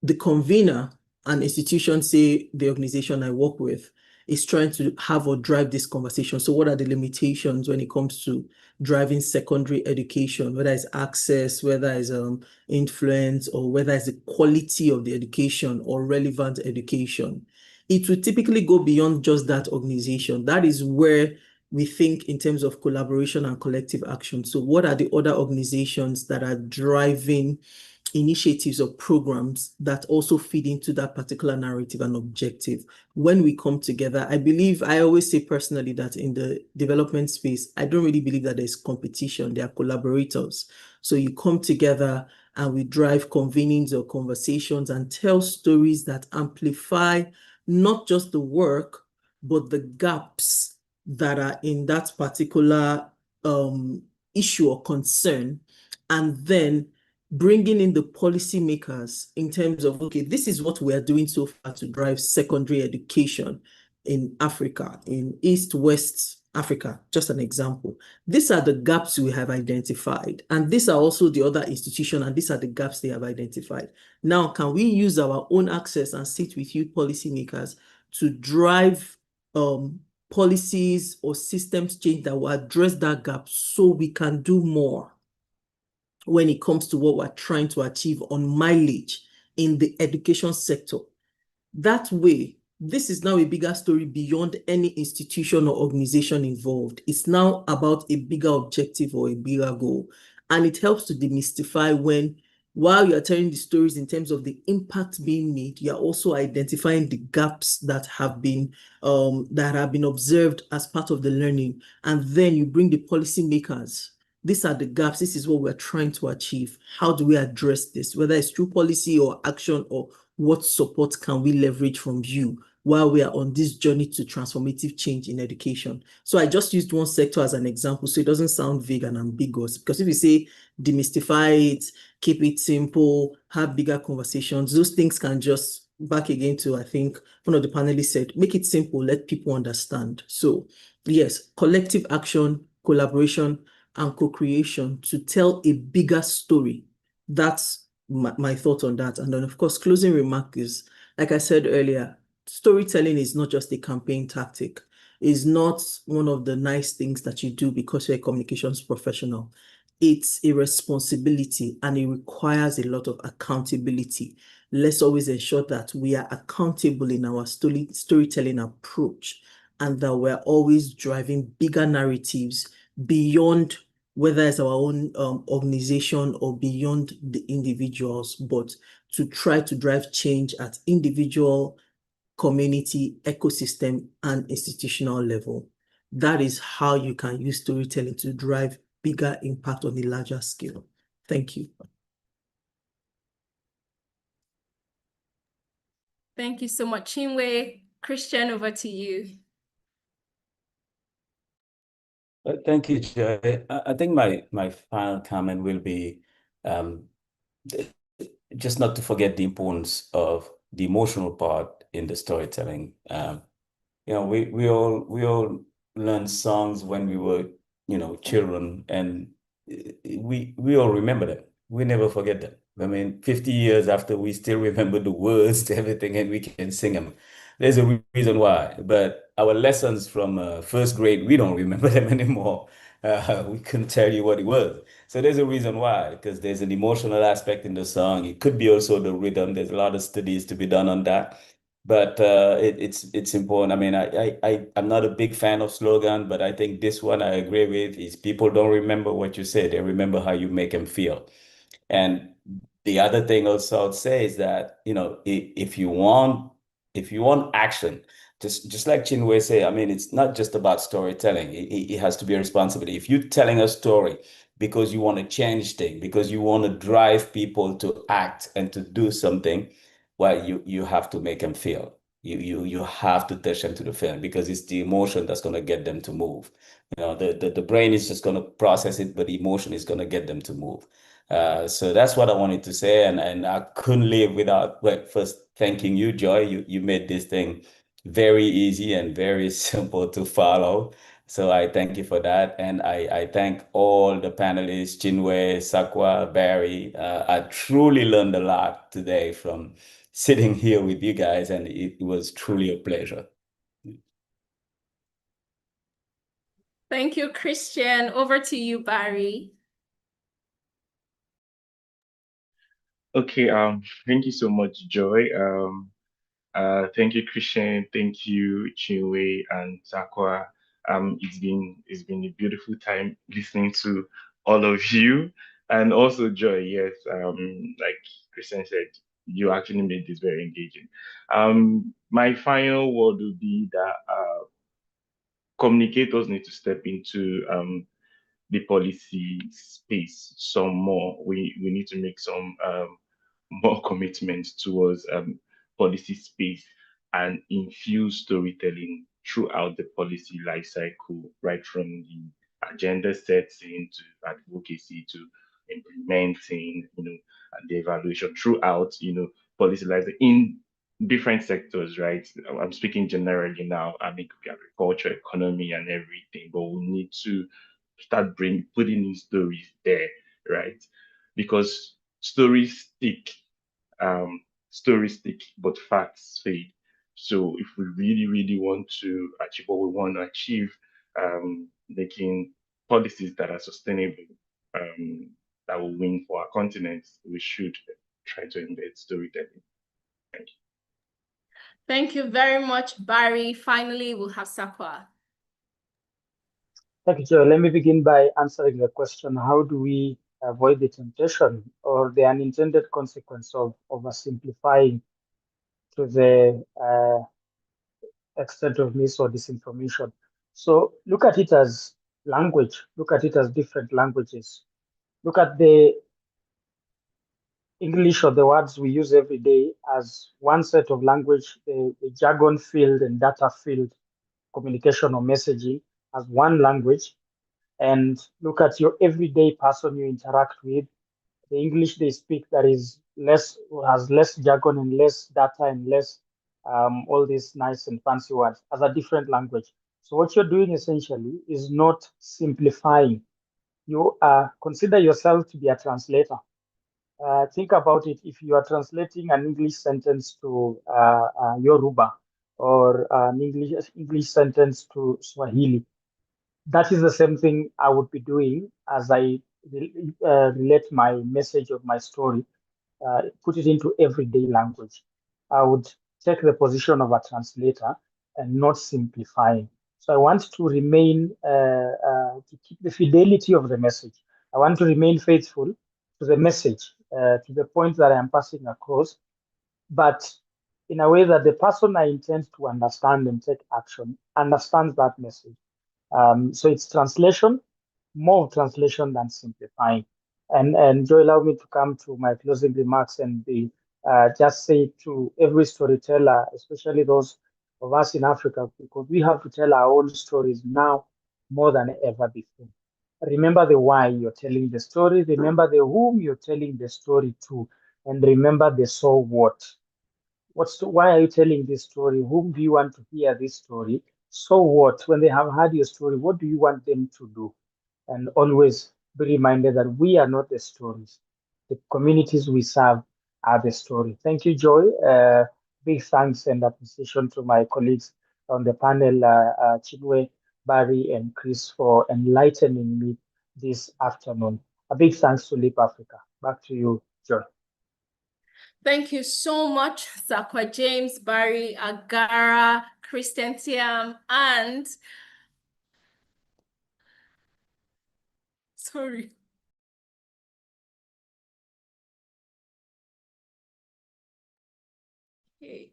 the convener and institution, say the organization I work with, is trying to have or drive this conversation. So what are the limitations when it comes to driving secondary education, whether it's access, whether it's influence, or whether it's the quality of the education or relevant education? It will typically go beyond just that organization. That is where we think in terms of collaboration and collective action. So what are the other organizations that are driving initiatives or programs that also feed into that particular narrative and objective. When we come together, I always say personally that in the development space, I don't really believe that there's competition, there are collaborators. So you come together and we drive convenings or conversations and tell stories that amplify not just the work, but the gaps that are in that particular issue or concern, and then bringing in the policymakers in terms of, okay, this is what we are doing so far to drive secondary education in Africa, in East, West Africa, just an example. These are the gaps we have identified, and these are also the other institutions, and these are the gaps they have identified. Now, can we use our own access and sit with you policymakers to drive policies or systems change that will address that gap so we can do more when it comes to what we're trying to achieve on mileage in the education sector? That way, this is now a bigger story beyond any institution or organization involved. It's now about a bigger objective or a bigger goal. And it helps to demystify when, while you're telling the stories in terms of the impact being made, you're also identifying the gaps that have been observed as part of the learning. And then you bring the policymakers. These are the gaps. This is what we're trying to achieve. How do we address this? Whether it's through policy or action, or what support can we leverage from you while we are on this journey to transformative change in education? So I just used one sector as an example, so it doesn't sound vague and ambiguous, because if you say demystify it, keep it simple, have bigger conversations, those things can just, back again to, I think one of the panelists said, make it simple, let people understand. So yes, collective action, collaboration, and co-creation to tell a bigger story. That's my thought on that. And then, of course, closing remark is, like I said earlier, storytelling is not just a campaign tactic. It's not one of the nice things that you do because you're a communications professional. It's a responsibility, and it requires a lot of accountability. Let's always ensure that we are accountable in our storytelling approach, and that we're always driving bigger narratives beyond whether it's our own organization or beyond the individuals, but to try to drive change at individual, community, ecosystem, and institutional level. That is how you can use storytelling to drive bigger impact on a larger scale. Thank you. Thank you so much, Chinwe. Christian, over to you. Thank you, Joy. I think my final comment will be just not to forget the importance of the emotional part in the storytelling. We all learned songs when we were, children, and we all remember them. We never forget them. I mean, 50 years after, we still remember the words to everything, and we can sing them. There's a reason why. But our lessons from first grade, we don't remember them anymore. We couldn't tell you what it was. So there's a reason why, because there's an emotional aspect in the song. It could be also the rhythm. There's a lot of studies to be done on that. But it's important. I mean, I'm not a big fan of slogan, but I think this one I agree with is people don't remember what you say. They remember how you make them feel. And the other thing also I'd say is that, if you want action, just like Chinwe say, I mean, it's not just about storytelling. It has to be a responsibility. If you're telling a story because you want to change things, because you want to drive people to act and to do something, well, you have to make them feel. You have to touch them to the feeling, because it's the emotion that's going to get them to move. The brain is just going to process it, but the emotion is going to get them to move. So that's what I wanted to say, and I couldn't live without, well, first thanking you, Joy. You made this thing very easy and very simple to follow. So I thank you for that. And I thank all the panelists, Chinwe, Sakwa, Barry. I truly learned a lot today from sitting here with you guys, and it was truly a pleasure. Thank you, Christian. Over to you, Barry. Okay, thank you so much, Joy. Thank you, Christian. Thank you, Chinwe and Sakwa. It's been a beautiful time listening to all of you. And also Joy, yes, like Christian said, you actually made this very engaging. My final word would be that communicators need to step into the policy space some more. We need to make some more commitment towards policy space and infuse storytelling throughout the policy life cycle, right from the agenda setting to advocacy to implementing, and the evaluation throughout, policy life in different sectors, right? I'm speaking generally now. I mean, it could be agriculture, economy, and everything, but we need to start putting in stories there, right? Because um, stories stick, but facts fade. So if we really, really want to achieve what we want to achieve, making policies that are sustainable, that will win for our continent, we should try to embed storytelling. Thank you. Thank you very much, Barry. Finally, we'll have Sakwa. Thank you, Joe. Let me begin by answering the question, how do we avoid the temptation or the unintended consequence of oversimplifying to the extent of mis or disinformation? So look at it as language, look at it as different languages. Look at the English or the words we use every day as one set of language, the jargon field and data field, communication or messaging as one language. And look at your everyday person you interact with, the English they speak that is less, has less jargon and less data and less all these nice and fancy words as a different language. So what you're doing essentially is not simplifying. You consider yourself to be a translator. Think about it. If you are translating an English sentence to Yoruba or an English sentence to Swahili, that is the same thing I would be doing as I relate my message of my story, put it into everyday language. I would take the position of a translator and not simplifying. So I want to remain, to keep the fidelity of the message. I want to remain faithful to the message, to the point that I am passing across, but in a way that the person I intend to understand and take action understands that message. So it's translation, more translation than simplifying. And Joy, allow me to come to my closing remarks and be just say to every storyteller, especially those of us in Africa, because we have to tell our own stories now more than ever before. Remember the why you're telling the story, remember the whom you're telling the story to, and remember the so what. Why are you telling this story? Whom do you want to hear this story? So what? When they have heard your story, what do you want them to do? And always be reminded that we are not the stories. The communities we serve are the story. Thank you, Joy. Big thanks and appreciation to my colleagues on the panel, Chinwe, Barry, and Chris, for enlightening me this afternoon. A big thanks to Leap Africa. Back to you, Joy. Thank you so much, Sakwa James, Barry, Agara, Christian Tiam, and sorry. Okay.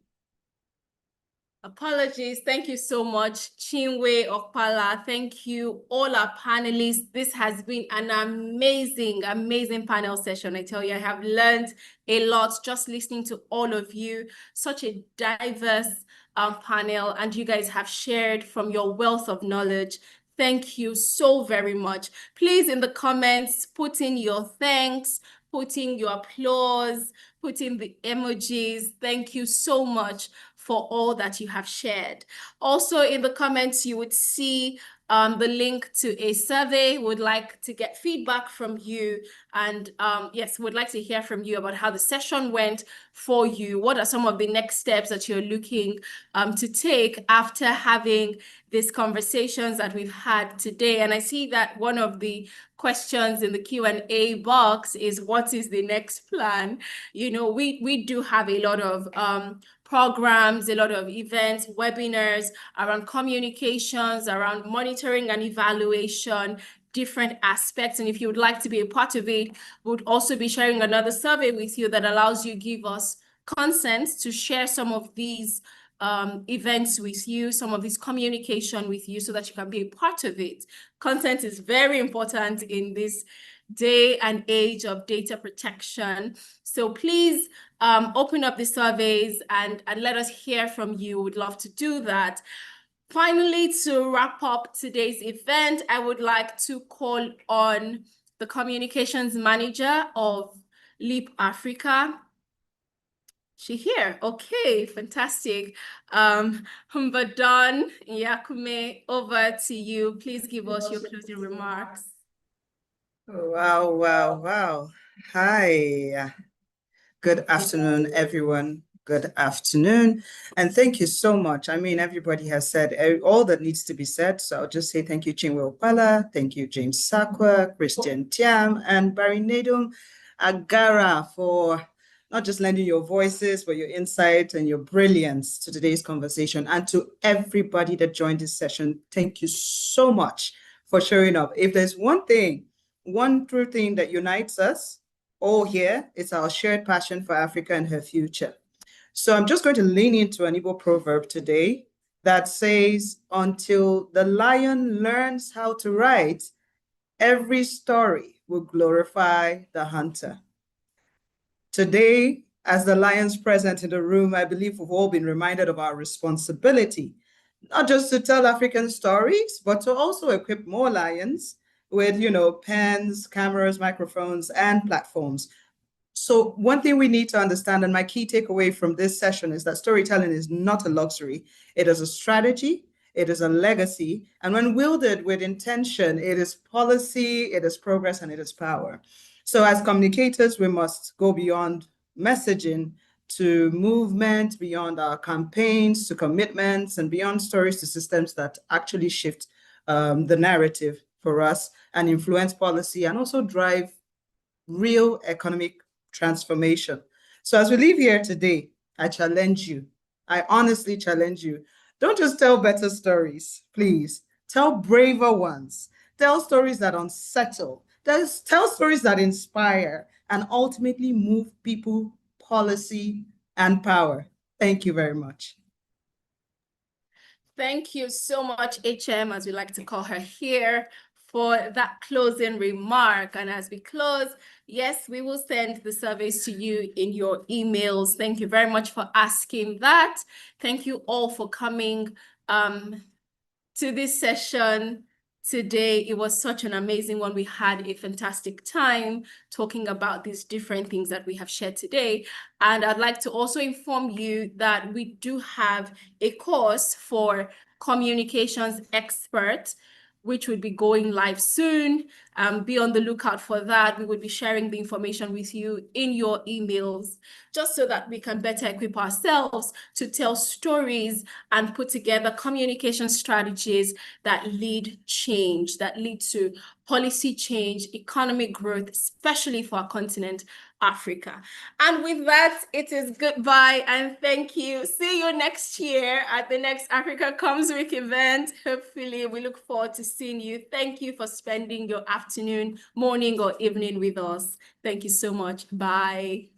Apologies. Thank you so much, Chinwe, Okpala. Thank you, all our panelists. This has been an amazing, amazing panel session. I tell you, I have learned a lot just listening to all of you. Such a diverse panel, and you guys have shared from your wealth of knowledge. Thank you so very much. Please, in the comments, put in your thanks, put in your applause, put in the emojis. Thank you so much for all that you have shared. Also, in the comments, you would see the link to a survey. Would like to get feedback from you. And yes, would like to hear from you about how the session went for you. What are some of the next steps that you're looking to take after having these conversations that we've had today? And I see that one of the questions in the Q&A box is, what is the next plan? You know, we do have a lot of programs, a lot of events, webinars around communications, around monitoring and evaluation. different aspects. And if you would like to be a part of it, we'll also be sharing another survey with you that allows you give us consent to share some of these events with you, some of this communication with you so that you can be a part of it. Consent is very important in this day and age of data protection. So please open up the surveys and let us hear from you. We'd love to do that. Finally, to wrap up today's event, I would like to call on the communications manager of Leap Africa. She here. Okay, fantastic. Humbadan Yakume, over to you. Please give us your closing remarks. Wow, wow, wow. Hi. Good afternoon, everyone. Good afternoon. And thank you so much. I mean, everybody has said all that needs to be said. So I'll just say thank you, Chinwe Opala. Thank you, James Sakwa, Christian Tiam, and Barry Nedum Agara for not just lending your voices, but your insight and your brilliance to today's conversation. And to everybody that joined this session, thank you so much for showing up. If there's one true thing that unites us all here, it's our shared passion for Africa and her future. So I'm just going to lean into an Igbo proverb today that says, until the lion learns how to write, every story will glorify the hunter. Today, as the lions present in the room, I believe we've all been reminded of our responsibility, not just to tell African stories, but to also equip more lions with, pens, cameras, microphones, and platforms. So one thing we need to understand, and my key takeaway from this session, is that storytelling is not a luxury. It is a strategy, it is a legacy, and when wielded with intention, it is policy, it is progress, and it is power. So as communicators, we must go beyond messaging to movement, beyond our campaigns to commitments, and beyond stories to systems that actually shift the narrative for us and influence policy and also drive real economic transformation. So as we leave here today, I challenge you. I honestly challenge you. Don't just tell better stories, please. Tell braver ones. Tell stories that unsettle. Tell stories that inspire and ultimately move people, policy, and power. Thank you very much. Thank you so much, HM, as we like to call her here, for that closing remark. And as we close, yes, we will send the surveys to you in your emails. Thank you very much for asking that. Thank you all for coming to this session today. It was such an amazing one. We had a fantastic time talking about these different things that we have shared today. And I'd like to also inform you that we do have a course for communications experts, which would be going live soon. Be on the lookout for that. We will be sharing the information with you in your emails, just so that we can better equip ourselves to tell stories and put together communication strategies that lead change, that lead to policy change, economic growth, especially for our continent, Africa. And with that, it is goodbye and thank you. See you next year at the next AfricaCommsWeek event. Hopefully, we look forward to seeing you. Thank you for spending your afternoon, morning, or evening with us. Thank you so much. Bye.